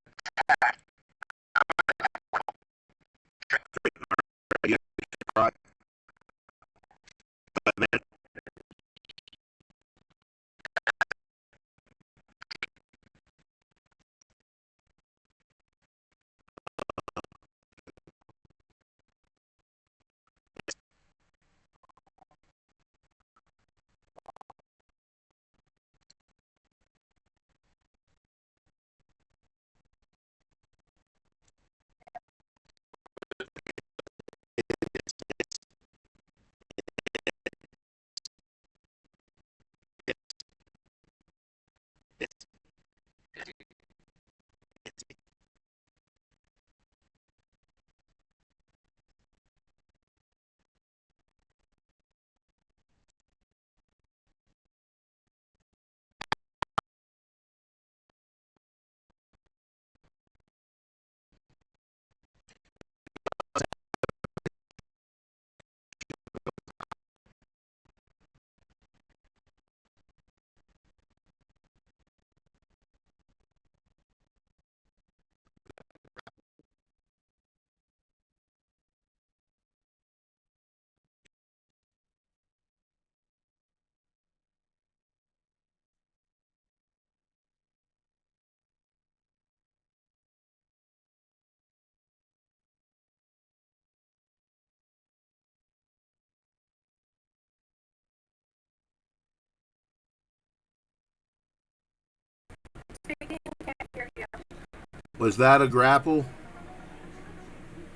Was that a grapple?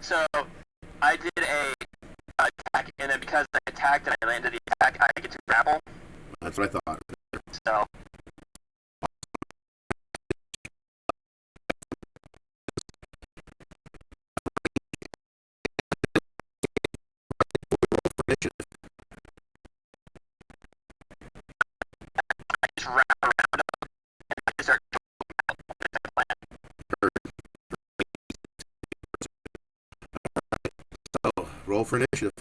So I did a attack, and then because I attacked and I landed the attack, I get to grapple. That's what I thought. So I just wrap around him and I just start So, roll for initiative.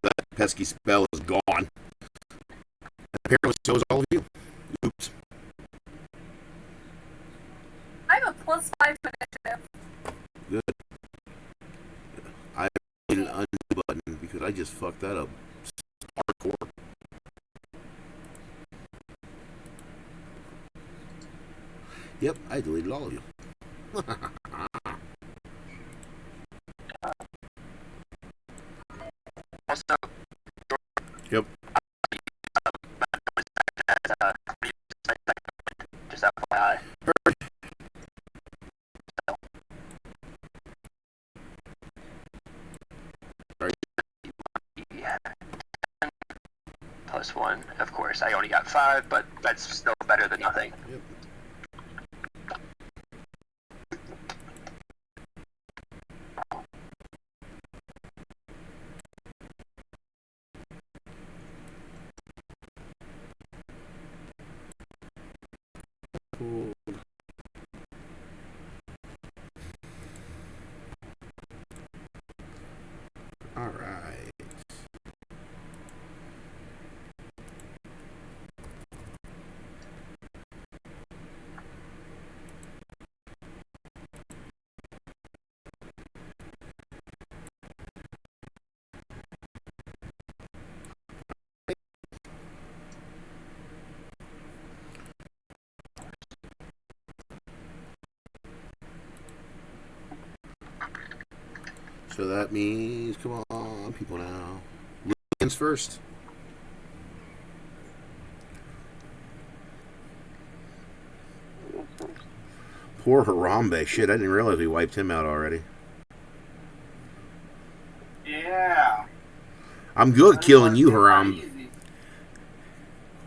That pesky spell is gone. Apparently, so is all of you. Oops. I have a +5 to initiative. Good. I need an undo button because I just fucked that up. Hardcore. Yep, I deleted all of you. also Yep. just FYI. Yeah. +1, of course. I only got 5, but that's still better than nothing. Yep. Cool. All right. So that means, come on, people now. Lucian's first. Poor Harambe. Shit, I didn't realize we wiped him out already. Yeah. I'm good at killing you, Haram.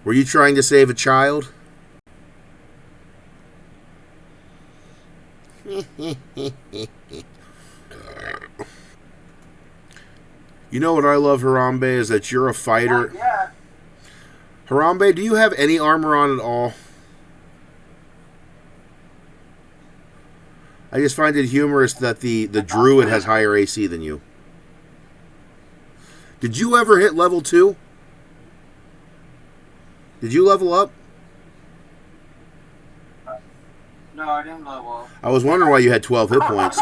Were you trying to save a child? You know what I love, Harambe, is that you're a fighter. Yeah. Harambe, do you have any armor on at all? I just find it humorous that the druid has higher AC than you. Did you ever hit level 2? Did you level up? No, I didn't level. I was wondering why you had 12 hit points.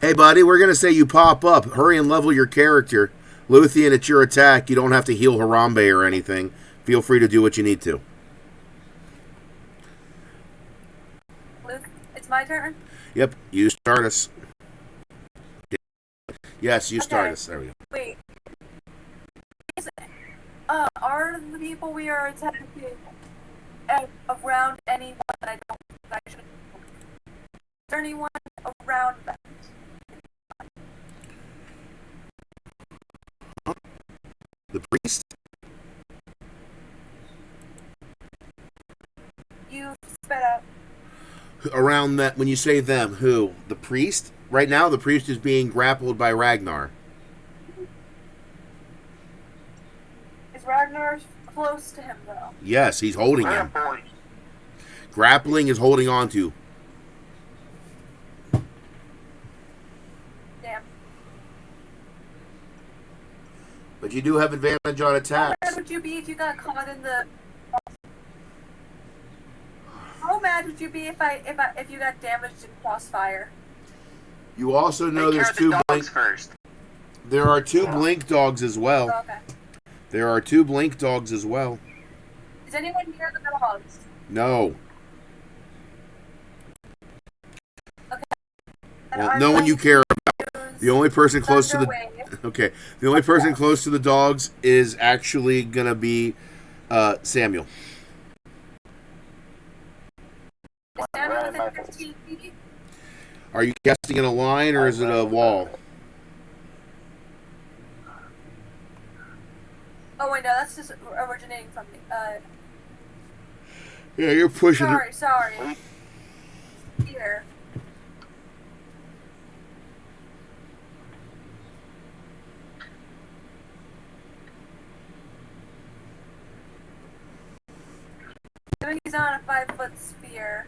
Hey, buddy, we're going to say you pop up. Hurry and level your character. Luthien, it's your attack. You don't have to heal Harambe or anything. Feel free to do what you need to. It's my turn? Yep, you start us. Yes, you start us. There we go. Wait. Are the people we are attacking around anyone that I don't think I should? Is there anyone around them? The priest? You sped up. Around that, when you say them, who? The priest? Right now, the priest is being grappled by Ragnar. Is Ragnar close to him, though? Yes, he's holding him. Grappling is holding on to. Damn. But you do have advantage on How attacks. mad would you be if you got caught in the... How mad would you be if you got damaged in crossfire? You also know Take care there's of the two dogs blink. first. There are two blink dogs as well. Oh, okay. There are two blink dogs as well. Is anyone near the dogs? No. Okay. Well, no one you care about. The only person close to the Wave. okay. The only person close to the dogs is actually gonna be Samuel. Is Samuel within 15 feet? Are you casting in a line or is it a wall? Oh wait, no, that's just originating from me. Yeah, you're pushing it. Sorry. Here. He's on a 5-foot sphere.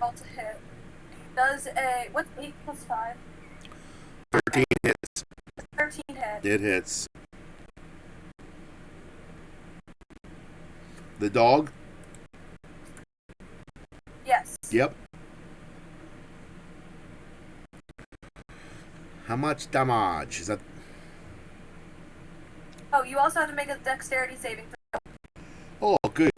Roll to hit. Does a what's 8 plus 5? 13 hits. 13 hits. It hits. The dog? Yes. Yep. How much damage? Is that Oh, you also have to make a dexterity saving throw. Oh, good.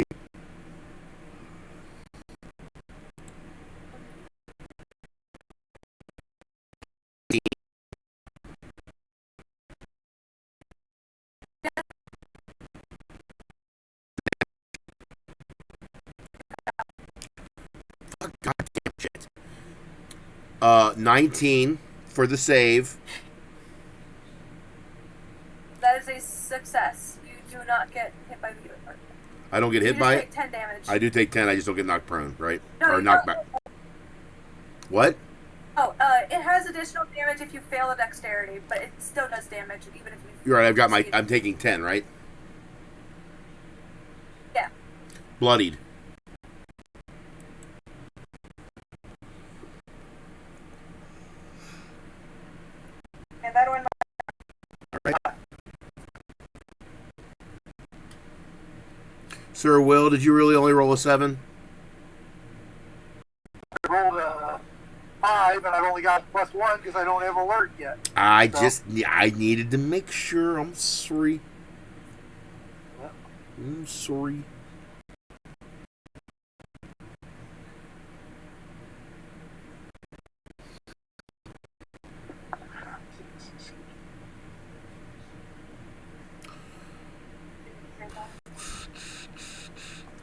God damn shit. 19 for the save. That is a success. You do not get hit by the unicorn. I don't get hit You by just it? take 10 damage. I do take 10, I just don't get knocked prone, right? No, or you knocked don't. back. What? Oh, it has additional damage if you fail a dexterity, but it still does damage even if you. You're right, I'm taking 10, right? Yeah. Bloodied. And that'll end my. All right. Sir Will, did you really only roll a 7? I rolled a 5, and I've only got +1 because I don't have alert yet. I needed to make sure. I'm sorry. Yep. I'm sorry.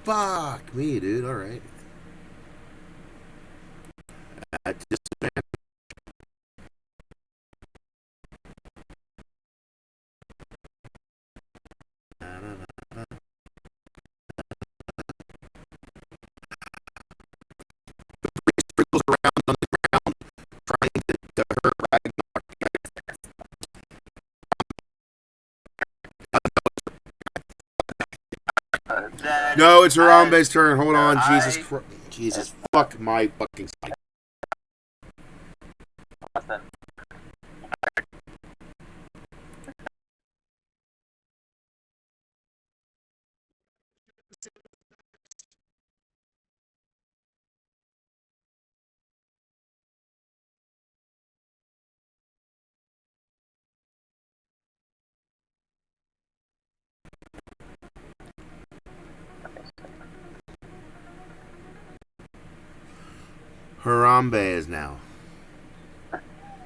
Fuck me, dude. All right. At disadvantage. Sprinkles around on the ground, trying to hurt Ragnar. No, it's Harambe's turn. Hold on, Jesus, fuck my fucking side. Harambe is now.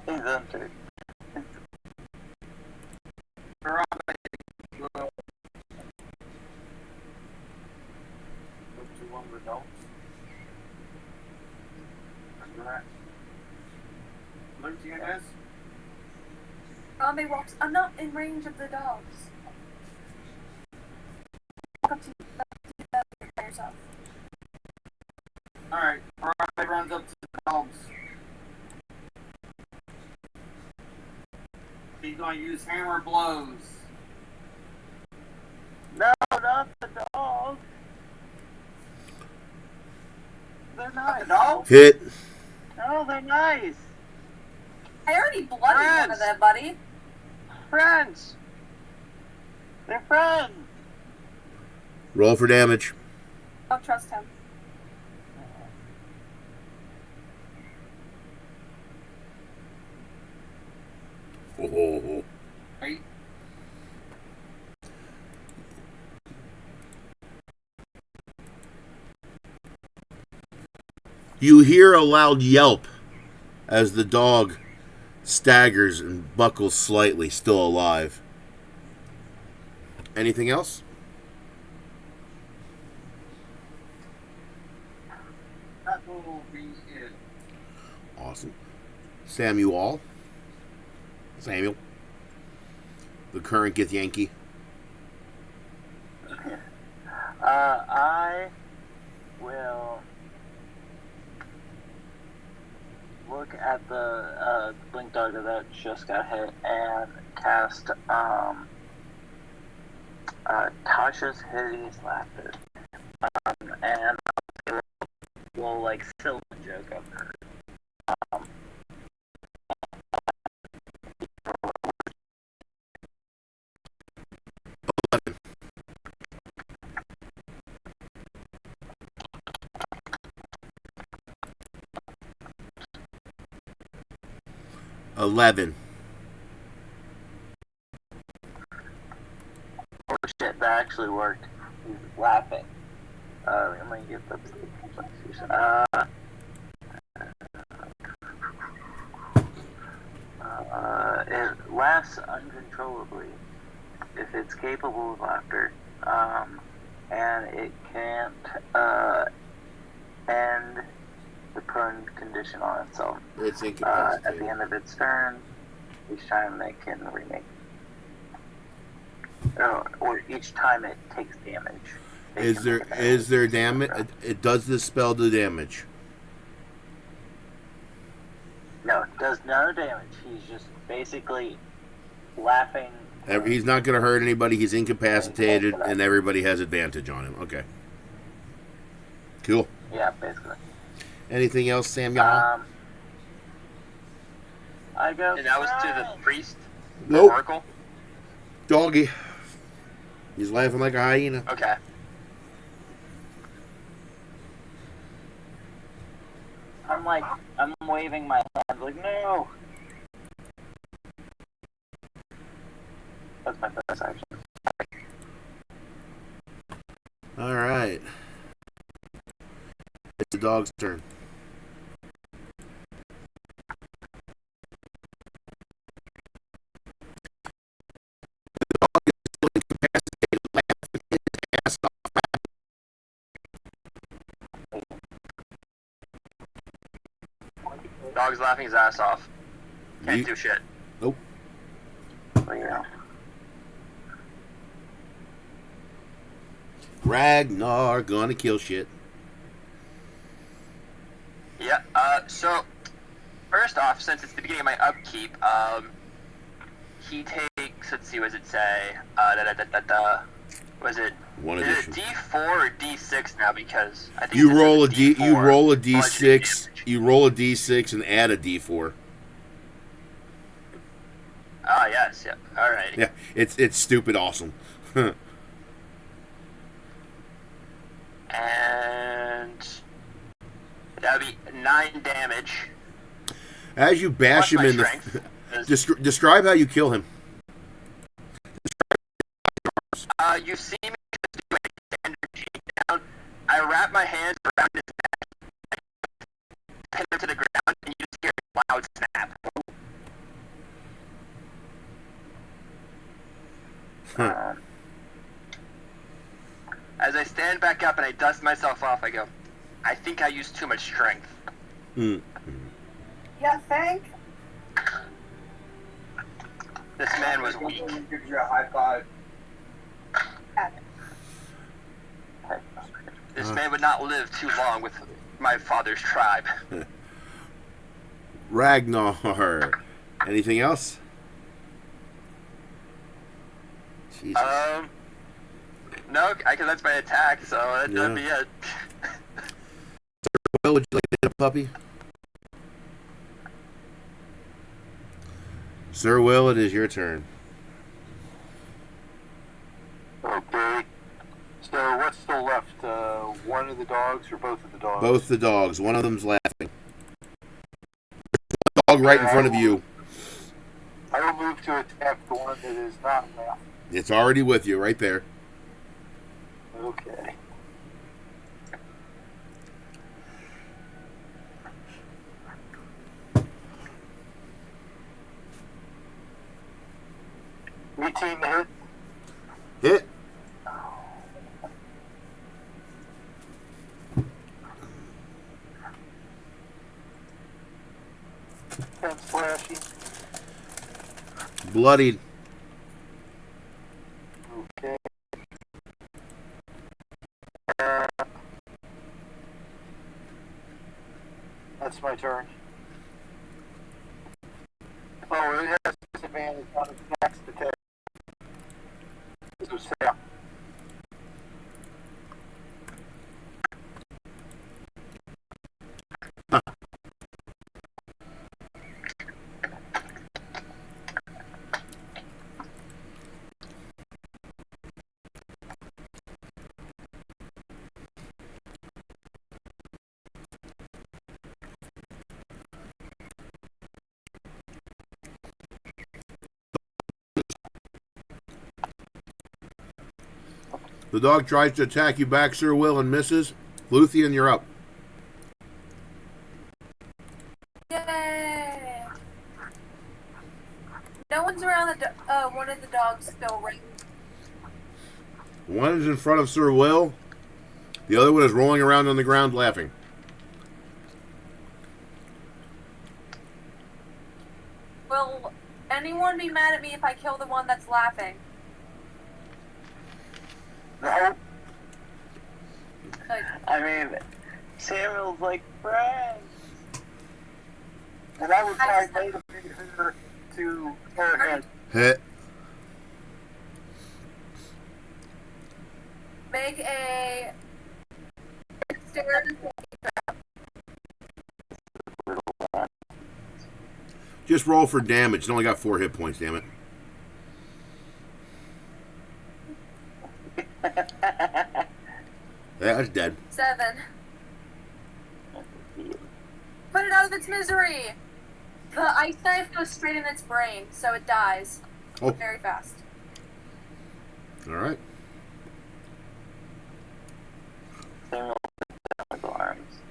He's empty. Look, guys. Harambe walks. I'm not in range of the dogs. Walk up to you by yourself. Alright, Harambe runs up to the dogs. He's going to use hammer blows. No, not the dog. They're nice. The dogs? Hit. No, they're nice. I already bloodied one of them, buddy. Friends. They're friends. Roll for damage. Don't trust him. Oh. Right? You hear a loud yelp as the dog staggers and buckles slightly, still alive. Anything else? That will be it. Awesome. Samuel. The current Gith Yankee. I will look at the blink dog that just got hit and cast Tasha's Hideous Laughter. And we'll like silly joke of her. 11. Oh shit, that actually worked. He's laughing. Let me get the it laughs uncontrollably if it's capable of laughter, and it can't end the prone condition on itself. It's At incapacitated. the end of its turn, each time it can remake. Or each time it takes damage. Is there damage? It does this spell do damage? No, it does no damage. He's just basically laughing. He's not going to hurt anybody. He's incapacitated, and everybody has advantage on him. Okay. Cool. Yeah, basically. Anything else, Samuel? I go. And that was to the priest? Nope. Oracle? Doggy. He's laughing like a hyena. Okay. I'm waving my hands like, no! That's my best action. All right. It's the dog's turn. Dog's laughing his ass off. Can't do shit. Nope. Yeah. Ragnar gonna kill shit. Yeah, so, first off, since it's the beginning of my upkeep, he takes, let's see, what does it say? Was it, One is addition. it D4 or D6 now? Because I think You it says roll a it's D. D4, You roll a bludgeoning D6. damage. You roll a D6 and add a D4. Ah, yes, yeah, alright. Yeah, it's stupid awesome. And that would be 9 damage. As you bash Plus him my in strength. the, describe how you kill him. You see me just do a standard takedown. I wrap my hands around his neck, pin him to the ground, and you just hear a loud snap. As I stand back up and I dust myself off, I go, I think I used too much strength. Mm. Yeah, think. This man was weak. Gives you a high five. This man would not live too long with my father's tribe. Ragnar. Anything else? Jesus. No, that's my attack, so that'd be it. Will, would you like to hit a puppy? Sir Will, it is your turn. Okay. So what's still left? One of the dogs or both of the dogs? Both the dogs. One of them's laughing. Dog right in front of you. I will move to attack the one that is not left. It's already with you right there. Okay. We team hit. Hit. And slashing. Bloodied. Okay. That's my turn. Oh, it has disadvantage on its next attack. So, Sam. The dog tries to attack you back, Sir Will, and misses. Luthien, you're up. Yay! No one's around one of the dogs still, right? One is in front of Sir Will. The other one is rolling around on the ground laughing. Will anyone be mad at me if I kill the one that's laughing? No. Like, I mean, Samuel's like friends. And I would try to motivate her to go ahead. Hit. make a dexterity. Just roll for damage. It only got 4 hit points, damn it. Yeah, it's dead. 7. Put it out of its misery. The ice knife goes straight in its brain, so it dies Oh. very fast. All right. Samuel with arms.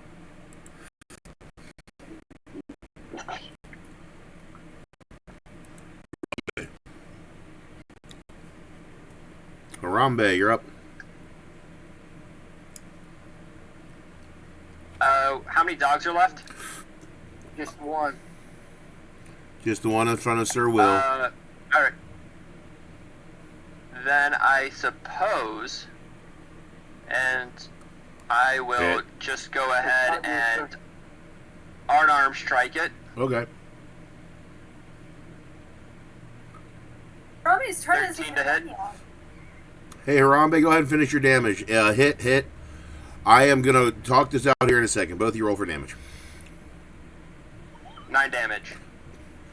Harambe, you're up. How many dogs are left? Just one. Just the one in front of Sir Will. All right. Then I suppose, and I will Hit. just go ahead and unarmed strike it. Okay. Robbie's turn is 13 to hit. Hey, Harambe, go ahead and finish your damage. Hit. I am going to talk this out here in a second. Both of you roll for damage. 9 damage.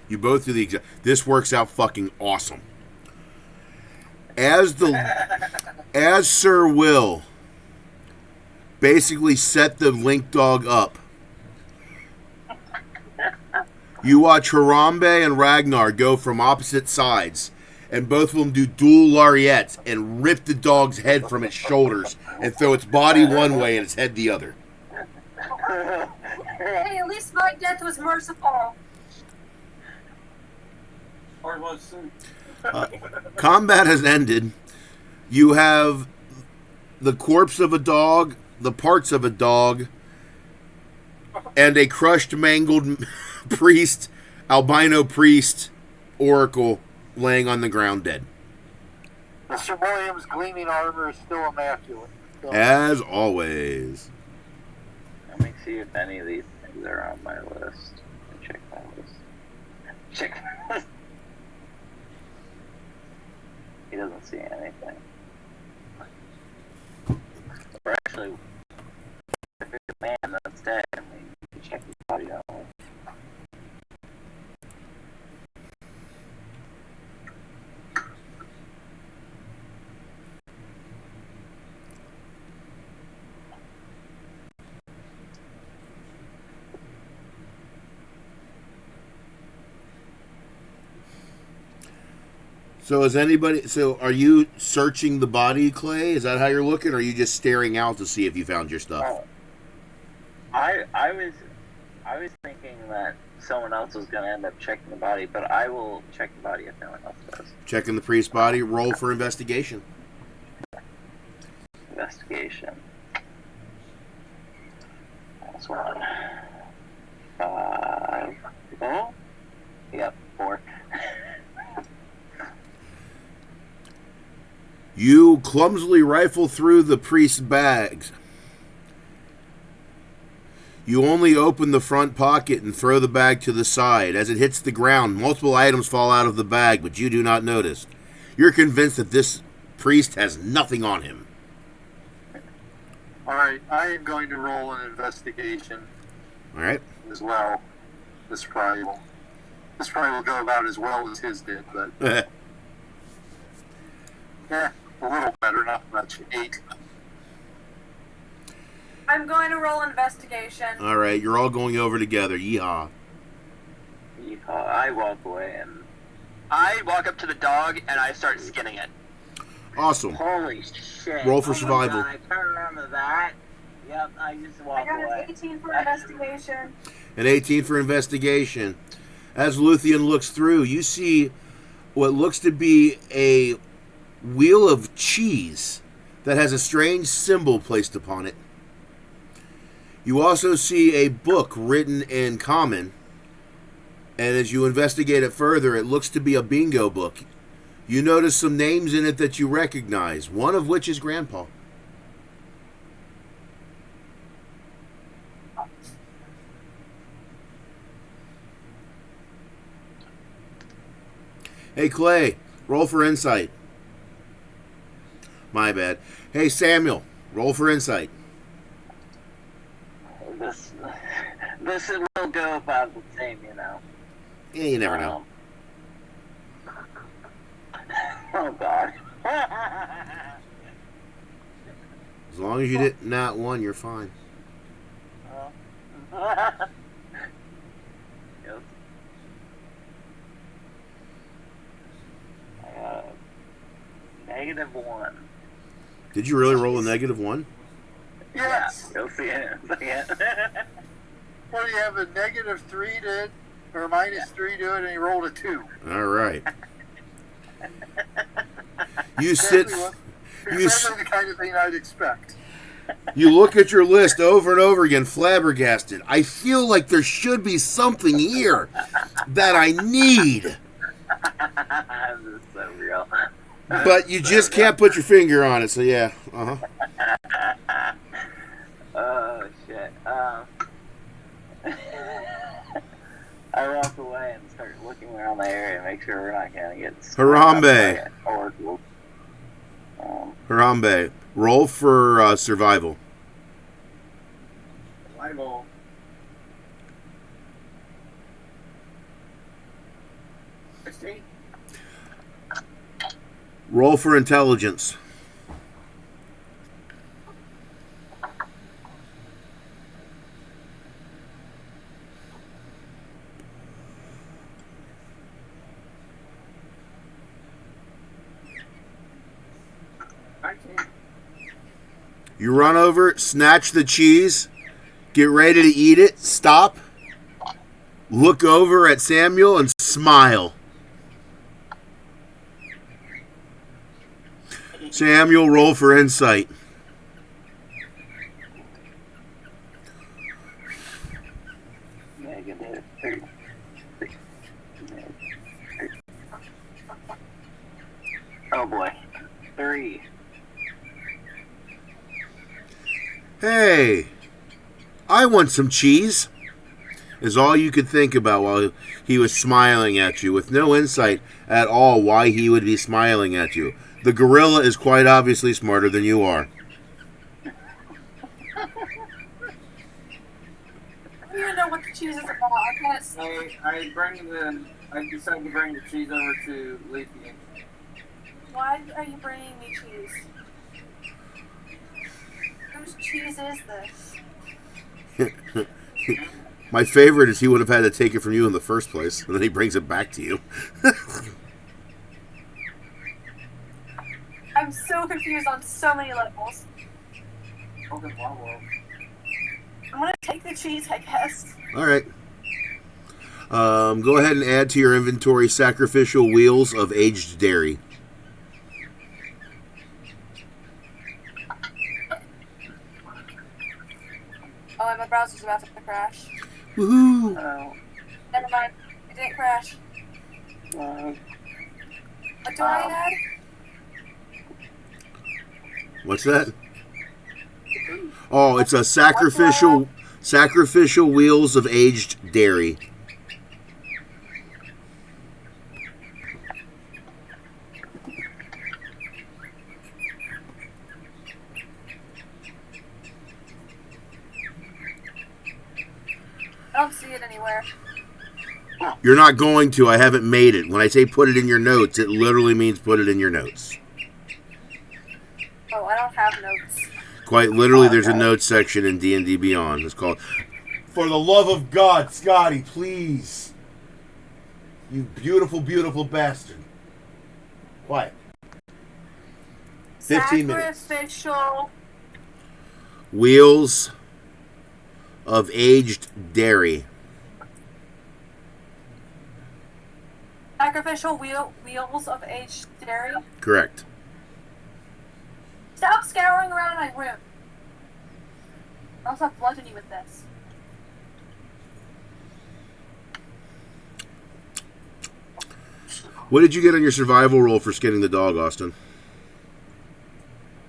You both do the exact. This works out fucking awesome. As Sir Will basically set the link dog up, you watch Harambe and Ragnar go from opposite sides, and both of them do dual lariats and rip the dog's head from its shoulders and throw its body one way and its head the other. Hey, at least my death was merciful. Or was soon. Combat has ended. You have the corpse of a dog, the parts of a dog, and a crushed, mangled priest, albino priest, oracle, laying on the ground dead. Mr. Williams' gleaming armor is still immaculate. So, As always. Let me see if any of these things are on my list. Check my list. Check my list. He doesn't see anything. Or actually, if it's a man that's dead, I mean, you can check his body out. So is anybody? So are you searching the body, Clay? Is that how you're looking, or are you just staring out to see if you found your stuff? Oh, I was thinking that someone else was going to end up checking the body, but I will check the body if no one else does. Checking the priest's body. Roll for investigation. Investigation. That's one. 5. Oh? Yep, 4. You clumsily rifle through the priest's bags. You only open the front pocket and throw the bag to the side. As it hits the ground, multiple items fall out of the bag, but you do not notice. You're convinced that this priest has nothing on him. All right, I am going to roll an investigation All right. as well. This probably will go about as well as his did, but yeah, a little better, not much. 8. I'm going to roll investigation. All right, you're all going over together. Yeehaw. I walk away and... I walk up to the dog and I start skinning it. Awesome. Holy shit. Roll for Oh my survival. God, I turn around to that. Yep, I just I walk got away. an 18 for investigation. An 18 for investigation. As Luthien looks through, you see what looks to be a wheel of cheese that has a strange symbol placed upon it. You also see a book written in common, and as you investigate it further, it looks to be a bingo book. You notice some names in it that you recognize, one of which is Grandpa. Hey, Clay, roll for insight. My bad. Hey, Samuel, roll for insight. This will go about the same, you know. Yeah, you never know. Oh, God. As long as you didn't not one, you're fine. Yes. -1. Did you really roll a -1? Yes. Yeah, you'll see it in a second. Well, you have a -3 to it, or -3 to it, and you rolled a 2. All right. You sit. Exactly the kind of thing I'd expect. You look at your list over and over again, flabbergasted. I feel like there should be something here that I need, This is so real. but you just can't put your finger on it. So yeah, Oh, shit. I walk away and start looking around the area and make sure we're not going to get... Harambe. Or, Harambe, roll for survival. Survival. Roll for intelligence. You run over, snatch the cheese, get ready to eat it, stop, look over at Samuel, and smile. Samuel, roll for insight. Oh boy. 3. Hey, I want some cheese, is all you could think about while he was smiling at you, with no insight at all why he would be smiling at you. The gorilla is quite obviously smarter than you are. I don't even know what the cheese is about. I can't see. I decided to bring the cheese over to Leafy. Why are you bringing me cheese? Whose cheese is this? My favorite is he would have had to take it from you in the first place, and then he brings it back to you. so confused on so many levels. Welcome to my world. I'm gonna take the cheese, I guess. All right. Go ahead and add to your inventory sacrificial wheels of aged dairy. Oh, and my browser's about to crash. Woohoo! Never mind. It didn't crash. What do I add? What's that? Oh, it's a sacrificial wheels of aged dairy. I don't see it anywhere. You're not going to. I haven't made it. When I say put it in your notes, it literally means put it in your notes. Oh, I don't have notes. Quite literally, there's a notes section in D&D Beyond. It's called, "For the love of God, Scotty, please. You beautiful, beautiful bastard." Quiet. 15 minutes. Sacrificial. Wheels of aged dairy. Sacrificial wheels of aged dairy. Correct. Stop scouring around my room. I'll stop flooding you with this. What did you get on your survival roll for skinning the dog, Austin?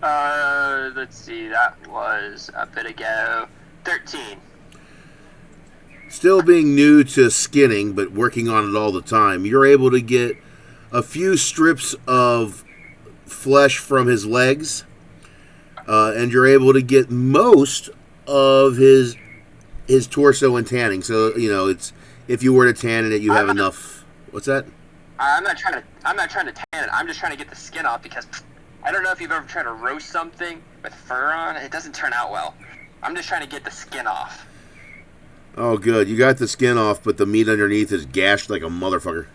Let's see, that was a bit ago. 13. Still being new to skinning, but working on it all the time, you're able to get a few strips of flesh from his legs, and you're able to get most of his torso and tanning. So, you know, it's if you were to tan it, you have enough. What's that? I'm not trying to tan it. I'm just trying to get the skin off because I don't know if you've ever tried to roast something with fur on. It doesn't turn out well. I'm just trying to get the skin off. Oh, good. You got the skin off, but the meat underneath is gashed like a motherfucker.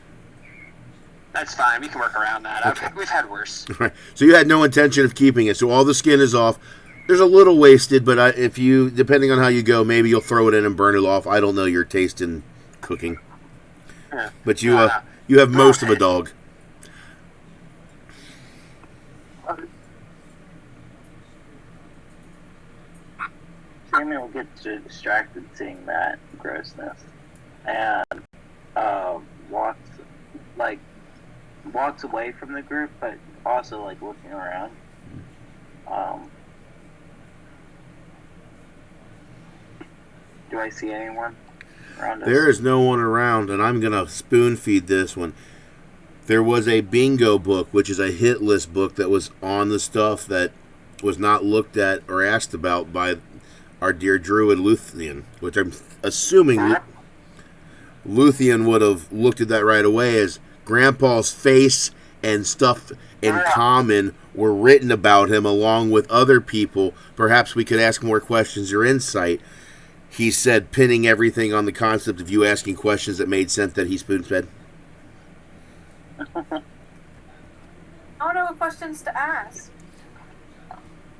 That's fine. We can work around that. Okay. We've had worse. Right. So you had no intention of keeping it. So all the skin is off. There's a little wasted, but if you, depending on how you go, maybe you'll throw it in and burn it off. I don't know your taste in cooking, but you have most of a dog. Samuel gets distracted seeing that grossness and walks away from the group, but also like looking around. Do I see anyone around us? There is no one around, and I'm gonna spoon feed this one. There was a bingo book, which is a hit list book that was on the stuff that was not looked at or asked about by our dear Druid Luthien, which I'm assuming Luthien would have looked at that right away, as Grandpa's face and stuff in common were written about him along with other people. Perhaps we could ask more questions or insight. He said, pinning everything on the concept of you asking questions that made sense that he spoon-fed. I don't know what questions to ask.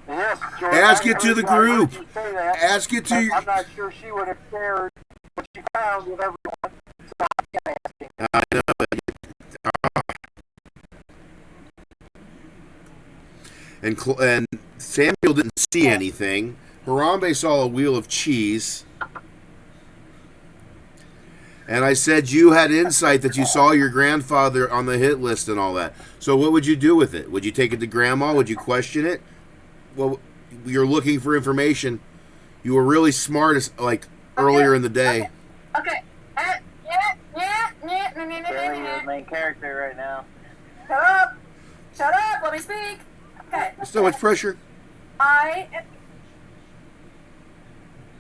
Yes, George, Ask it to the group. Ask it to I'm your... not sure she would have shared what she found with everyone. So I can't ask it. I know. And Samuel didn't see anything. Harambe saw a wheel of cheese. And I said you had insight that you saw your grandfather on the hit list and all that. So what would you do with it? Would you take it to Grandma? Would you question it? Well, you're looking for information. You were really smart earlier in the day. Okay. Barely the main character right now. Shut up! Shut up! Let me speak! Okay. So much pressure. I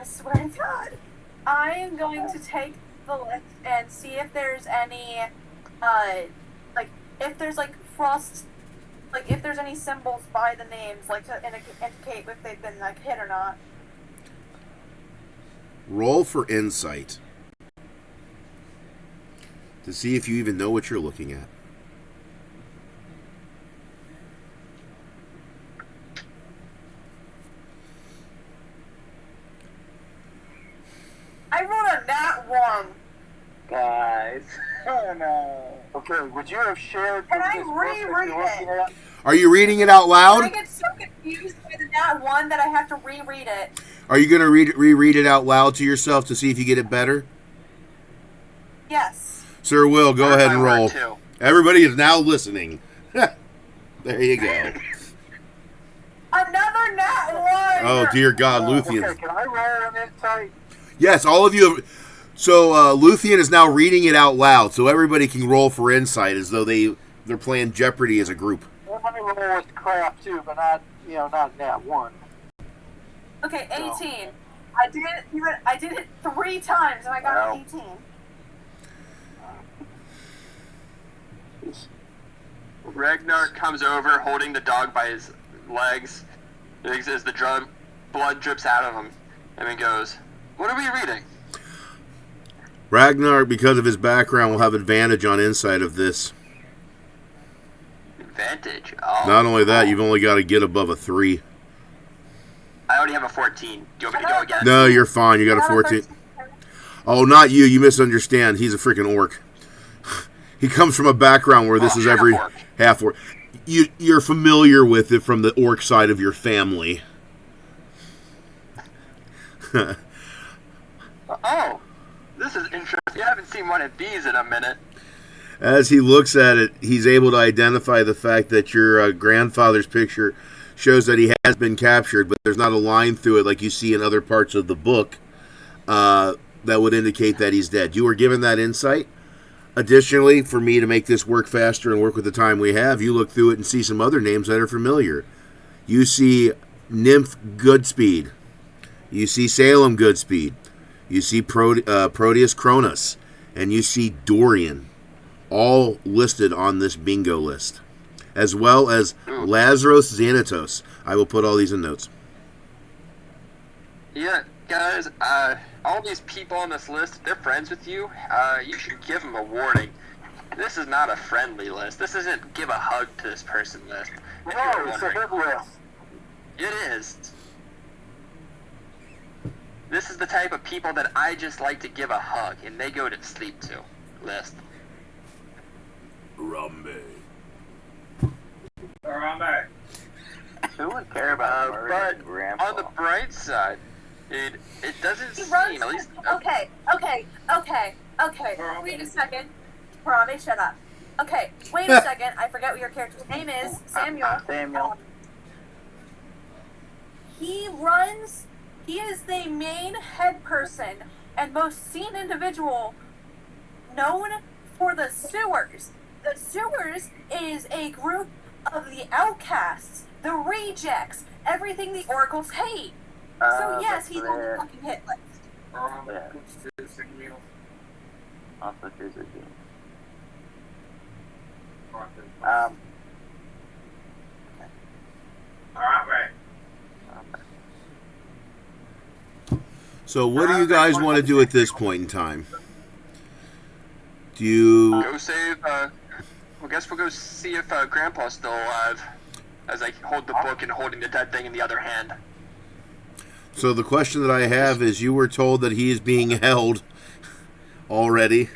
swear to God, I am going to take the list and see if there's any, if there's frost, if there's any symbols by the names, to indicate if they've been hit or not. Roll for insight to see if you even know what you're looking at. Guys. Oh no. Okay, would you have shared Can I this book that you're reread looking it? at? Are you reading it out I loud? get so confused by that one that I have to reread it. Are you going to reread it out loud to yourself to see if you get it better? Yes. Sir Will, go ahead and roll. Too. Everybody is now listening. There you go. Another nat one. Oh, dear God, Okay, Luthien. can I roll an insight? Yes, all of you have... So, Luthien is now reading it out loud, so everybody can roll for insight as though they're playing Jeopardy as a group. Well, let me roll with craft too, but not nat one. Okay, 18. I did it 3 times and I got an 18. Ragnar comes over holding the dog by his legs as the blood drips out of him, and he goes, "What are we reading?" Ragnar, because of his background, will have advantage on insight of this. Advantage. Oh. Not only that, you've only got to get above a 3. I already have a 14. Do you want me to go again? No, you're fine. You got a 14. Oh, not you. You misunderstand. He's a freaking orc. He comes from a background where this is every half orc. You're familiar with it from the orc side of your family. Oh, this is interesting. I haven't seen one of these in a minute. As he looks at it, he's able to identify the fact that your grandfather's picture shows that he has been captured, but there's not a line through it like you see in other parts of the book that would indicate that he's dead. You were given that insight. Additionally, for me to make this work faster and work with the time we have, you look through it and see some other names that are familiar. You see Nymph Goodspeed. You see Salem Goodspeed. You see Proteus Cronus. And you see Dorian. All listed on this bingo list. As well as Lazarus Xanatos. I will put all these in notes. Yeah, guys, all these people on this list, if they're friends with you, you should give them a warning. This is not a friendly list. This isn't give a hug to this person list. If No, you're it's a wondering. hit list. It is. This is the type of people that I just like to give a hug, and they go to sleep to. List. Rumbe. Harambe. Who would care about murdering But Grandpa? on the bright side, it doesn't He seem, runs. at least... Okay. Wait a second. Harambe, shut up. Okay, wait a second. I forget what your character's name is. Samuel. Samuel. He runs. He is the main head person and most seen individual known for the sewers. The sewers is a group of the outcasts, the rejects, everything the oracles hate. So yes, he's on the fucking hit list. Harambe. Good Samuel. Officers are doing. Harambe. So what do you guys want to do at this point in time? Do you... Go save, I guess we'll go see if Grandpa's still alive. As I hold the book and holding the dead thing in the other hand. So the question that I have is, you were told that he is being held already.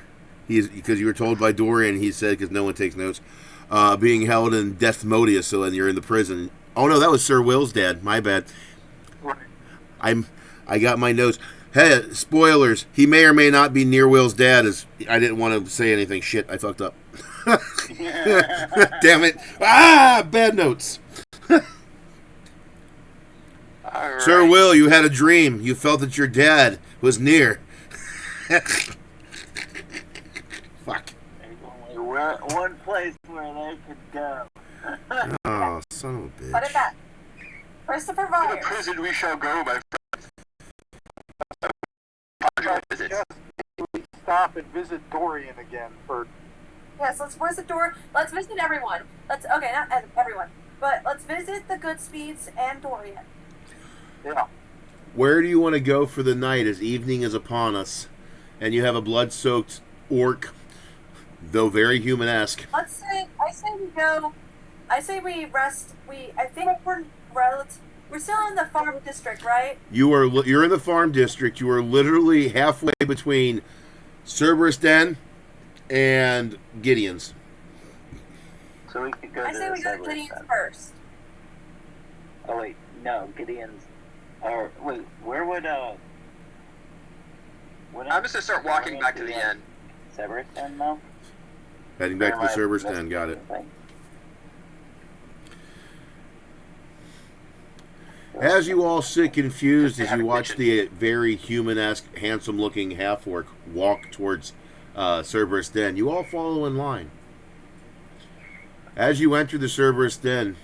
Because you were told by Dorian, he said, because no one takes notes, being held in Deathmodius, so then you're in the prison. Oh no, that was Sir Will's dad. My bad. I got my notes. Hey, spoilers. He may or may not be near Will's dad. I didn't want to say anything. Shit, I fucked up. Damn it. Bad notes. All Sir right. Will, you had a dream. You felt that your dad was near. Fuck. There's only one place where they could go. Oh, son of a bitch. Put it back. Christopher To the Myers. prison we shall go, my friend. Visits. Stop and visit Dorian again for. Yes, let's visit Let's visit everyone. Okay, not everyone, but let's visit the Goodspeeds and Dorian. Yeah. Where do you want to go for the night as evening is upon us and you have a blood-soaked orc, though very human-esque? I say we rest. I think we're still in the farm district, right? You're in the farm district. You are literally halfway between Cerberus Den and Gideon's. So we could go I to say the we go to Cerberus Gideon's then. first. Oh wait, no, Gideon's. Or wait, where would I'm just gonna start walking back to the end. Cerberus Den now? Heading back to the Or am I Cerberus Den. missing Got it. something? As you all sit confused as you watch the very human-esque, handsome-looking half-orc walk towards Cerberus Den, you all follow in line. As you enter the Cerberus Den,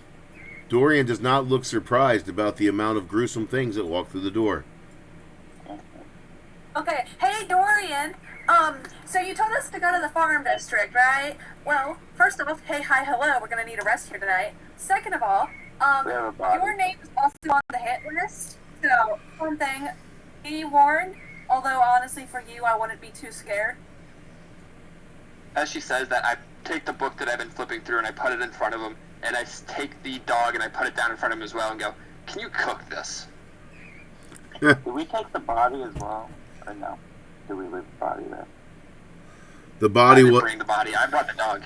Dorian does not look surprised about the amount of gruesome things that walk through the door. Okay, hey Dorian. So you told us to go to the farm district, right? Well, first of all, hey, hi, hello. We're gonna need a rest here tonight. Second of all, We have a body. your name is also on the hit list. So one thing, be warned. Although honestly, for you, I wouldn't be too scared. As she says that, I take the book that I've been flipping through and I put it in front of him, and I take the dog and I put it down in front of him as well and go, "Can you cook this?" Did we take the body as well? Or no? Did we leave the body there? The I body. didn't bring the body. I brought the dog.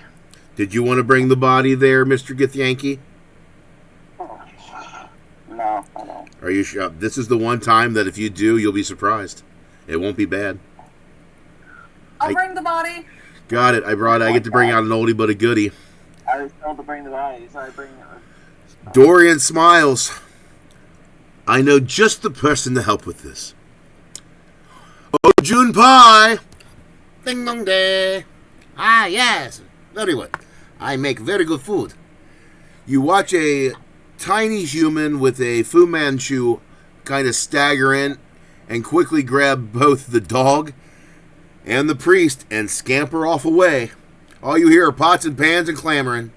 Did you want to bring the body there, Mr. Githyanki? No, I don't. Are you sure? This is the one time that if you do, you'll be surprised. It won't be bad. I'll bring the body. Got it. I get to bring out an oldie but a goodie. I was told to bring the body, so I bring it. Dorian smiles. I know just the person to help with this. Oh, June Pie! Ding dong day. Ah, yes. Very well. I make very good food. You watch a tiny human with a Fu Manchu kind of stagger in and quickly grab both the dog and the priest and scamper off away. All you hear are pots and pans and clamoring.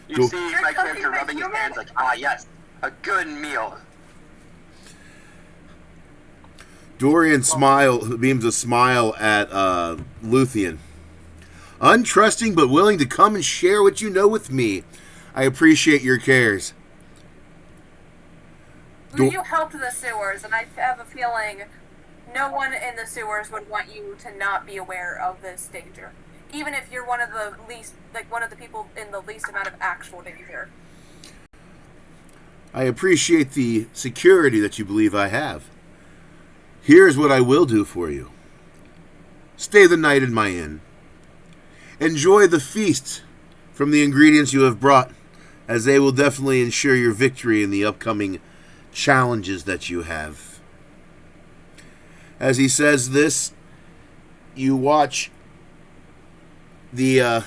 You Go- see my character rubbing his hands like, "Ah, yes, a good meal." Dorian beams a smile at Luthien. Untrusting but willing to come and share what you know with me. I appreciate your cares. You helped the sewers, and I have a feeling no one in the sewers would want you to not be aware of this danger. Even if you're one of the least, like one of the people in the least amount of actual danger. I appreciate the security that you believe I have. Here's what I will do for you. Stay the night in my inn. Enjoy the feast from the ingredients you have brought, as they will definitely ensure your victory in the upcoming challenges that you have. As he says this, you watch the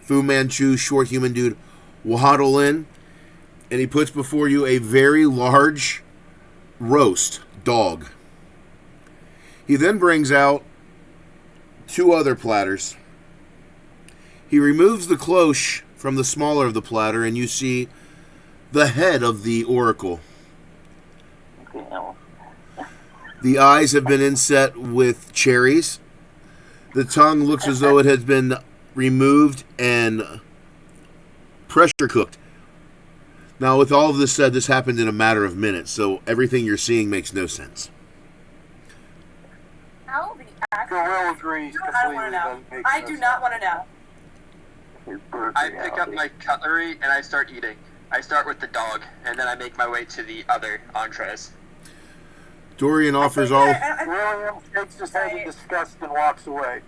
Fu Manchu short human dude waddle in, and he puts before you a very large roast dog. He then brings out two other platters. He removes the cloche from the smaller of the platter, and you see the head of the oracle. The eyes have been inset with cherries. The tongue looks as though it has been removed and pressure cooked. Now, with all of this said, this happened in a matter of minutes, so everything you're seeing makes no sense. How the Gorilla agrees I don't completely. want to know. Doesn't make I no do sense. not want to know. I pick up my cutlery and I start eating. I start with the dog, and then I make my way to the other entrees. Dorian offers all. William shakes his head in disgust and walks away.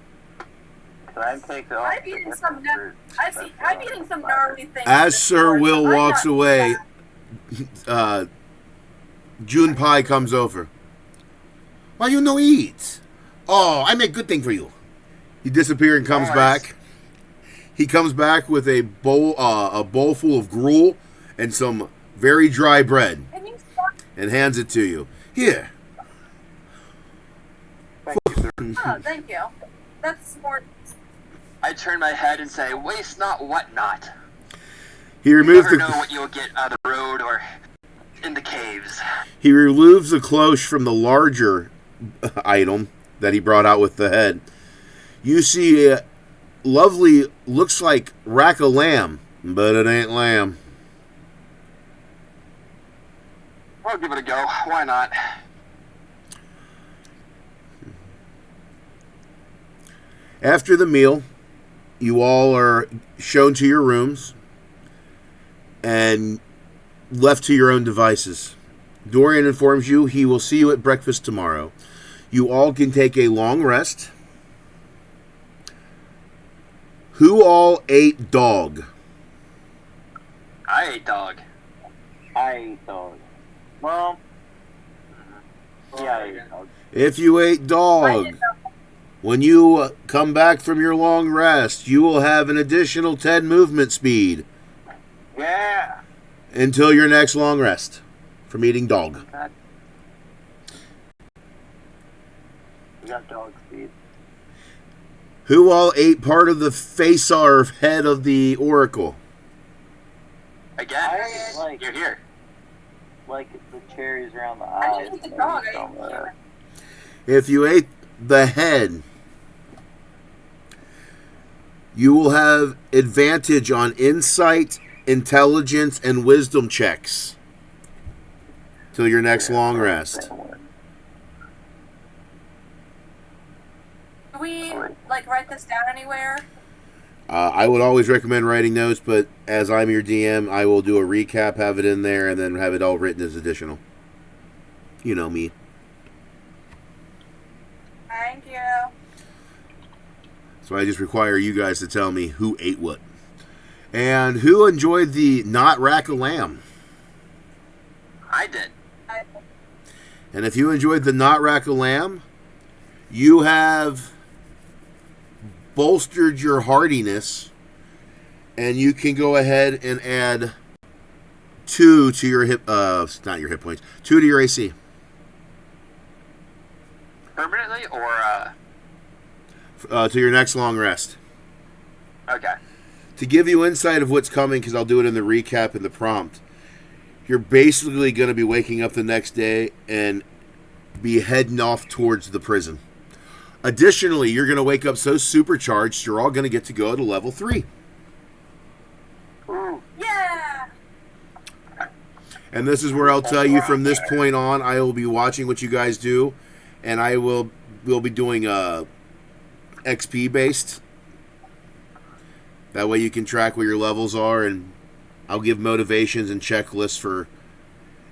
Can I take the I'm eating some. I'm eating some gnarly things. As Sir Will walks away, Junpei comes over. Why you no eat? Oh, I make good thing for you. He disappears and comes back. He comes back with a bowl full of gruel and some very dry bread, and hands it to you. Here. Thank you, sir. Oh, thank you. That's more. I turn my head and say, "Waste not, what not." He You removes never know the what you'll get on the road or in the caves. he removes the cloche from the larger item that he brought out with the head. You see a lovely, looks like rack of lamb, but it ain't lamb. I'll give it a go. Why not? After the meal, you all are shown to your rooms and left to your own devices. Dorian informs you he will see you at breakfast tomorrow. You all can take a long rest. Who all ate dog? I ate dog. I ate dog. Well, yeah, I ate dog. If you ate dog, when you come back from your long rest, you will have an additional 10 movement speed Yeah. until your next long rest from eating dog. We got dog speed. Who all ate part of the face-arv head of the oracle? Again, I like- you're here. Like the cherries around the I eyes. didn't eat the maybe dog, I some ate of the that. human. If you ate the head, you will have advantage on insight, intelligence, and wisdom checks till your next long rest. Do we like write this down anywhere? I would always recommend writing notes, but as I'm your DM, I will do a recap, have it in there, and then have it all written as additional. You know me. Thank you. So I just require you guys to tell me who ate what. And who enjoyed the not rack of lamb? I did. And if you enjoyed the not rack of lamb, you have bolstered your hardiness, and you can go ahead and add 2 to your hip, not your hit points, 2 to your AC. Permanently or To your next long rest. okay. To give you insight of what's coming, because I'll do it in the recap and the prompt, you're basically going to be waking up the next day and be heading off towards the prison. Additionally, you're going to wake up so supercharged, you're all going to get to go to level 3. Yeah. And this is where I'll tell you from this point on, I will be watching what you guys do, and we'll be doing XP based. That way you can track where your levels are, and I'll give motivations and checklists for.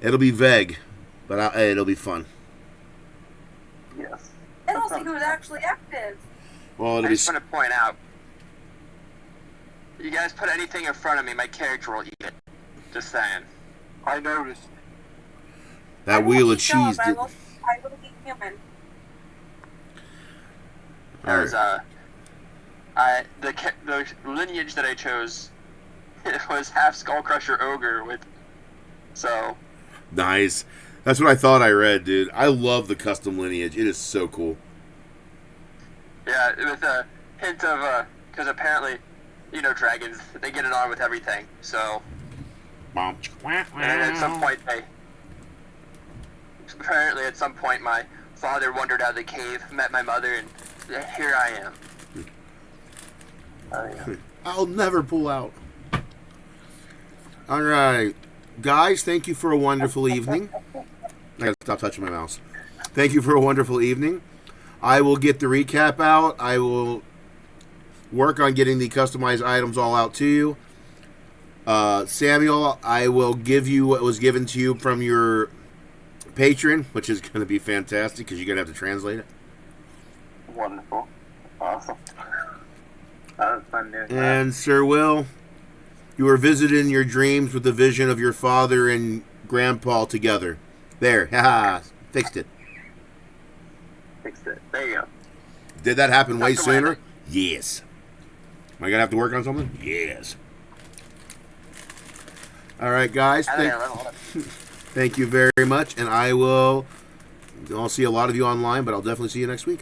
It'll be vague, but it'll be fun. Yes. I don't think it was actually active. Well, I it'll be. just want to point out, you guys put anything in front of me, my character will eat it. Just saying. I noticed. I That won't wheel of eat cheese. dog, I will eat human. That was Alright. the lineage that I chose. It was half Skullcrusher ogre with, so Nice. That's what I thought I read, dude. I love the custom lineage. It is so cool. yeah, with a hint of because apparently, dragons, they get it on with everything. So and then at some point at some point my father wandered out of the cave, met my mother, and here I am. Oh, yeah. I'll never pull out. All right. Guys, thank you for a wonderful evening. I gotta stop touching my mouse. Thank you for a wonderful evening. I will get the recap out. I will work on getting the customized items all out to you. Samuel, I will give you what was given to you from your patron, which is going to be fantastic because you're going to have to translate it. Wonderful. Awesome. That was fun doing that. And Sir Will, you were visited in your dreams with the vision of your father and grandpa together. There, haha, fixed it. Fixed it. There you go. Did that happen way Dr. sooner? Landon. Yes. Am I going to have to work on something? Yes. All right, guys. Thank you very much, and I'll see a lot of you online, but I'll definitely see you next week.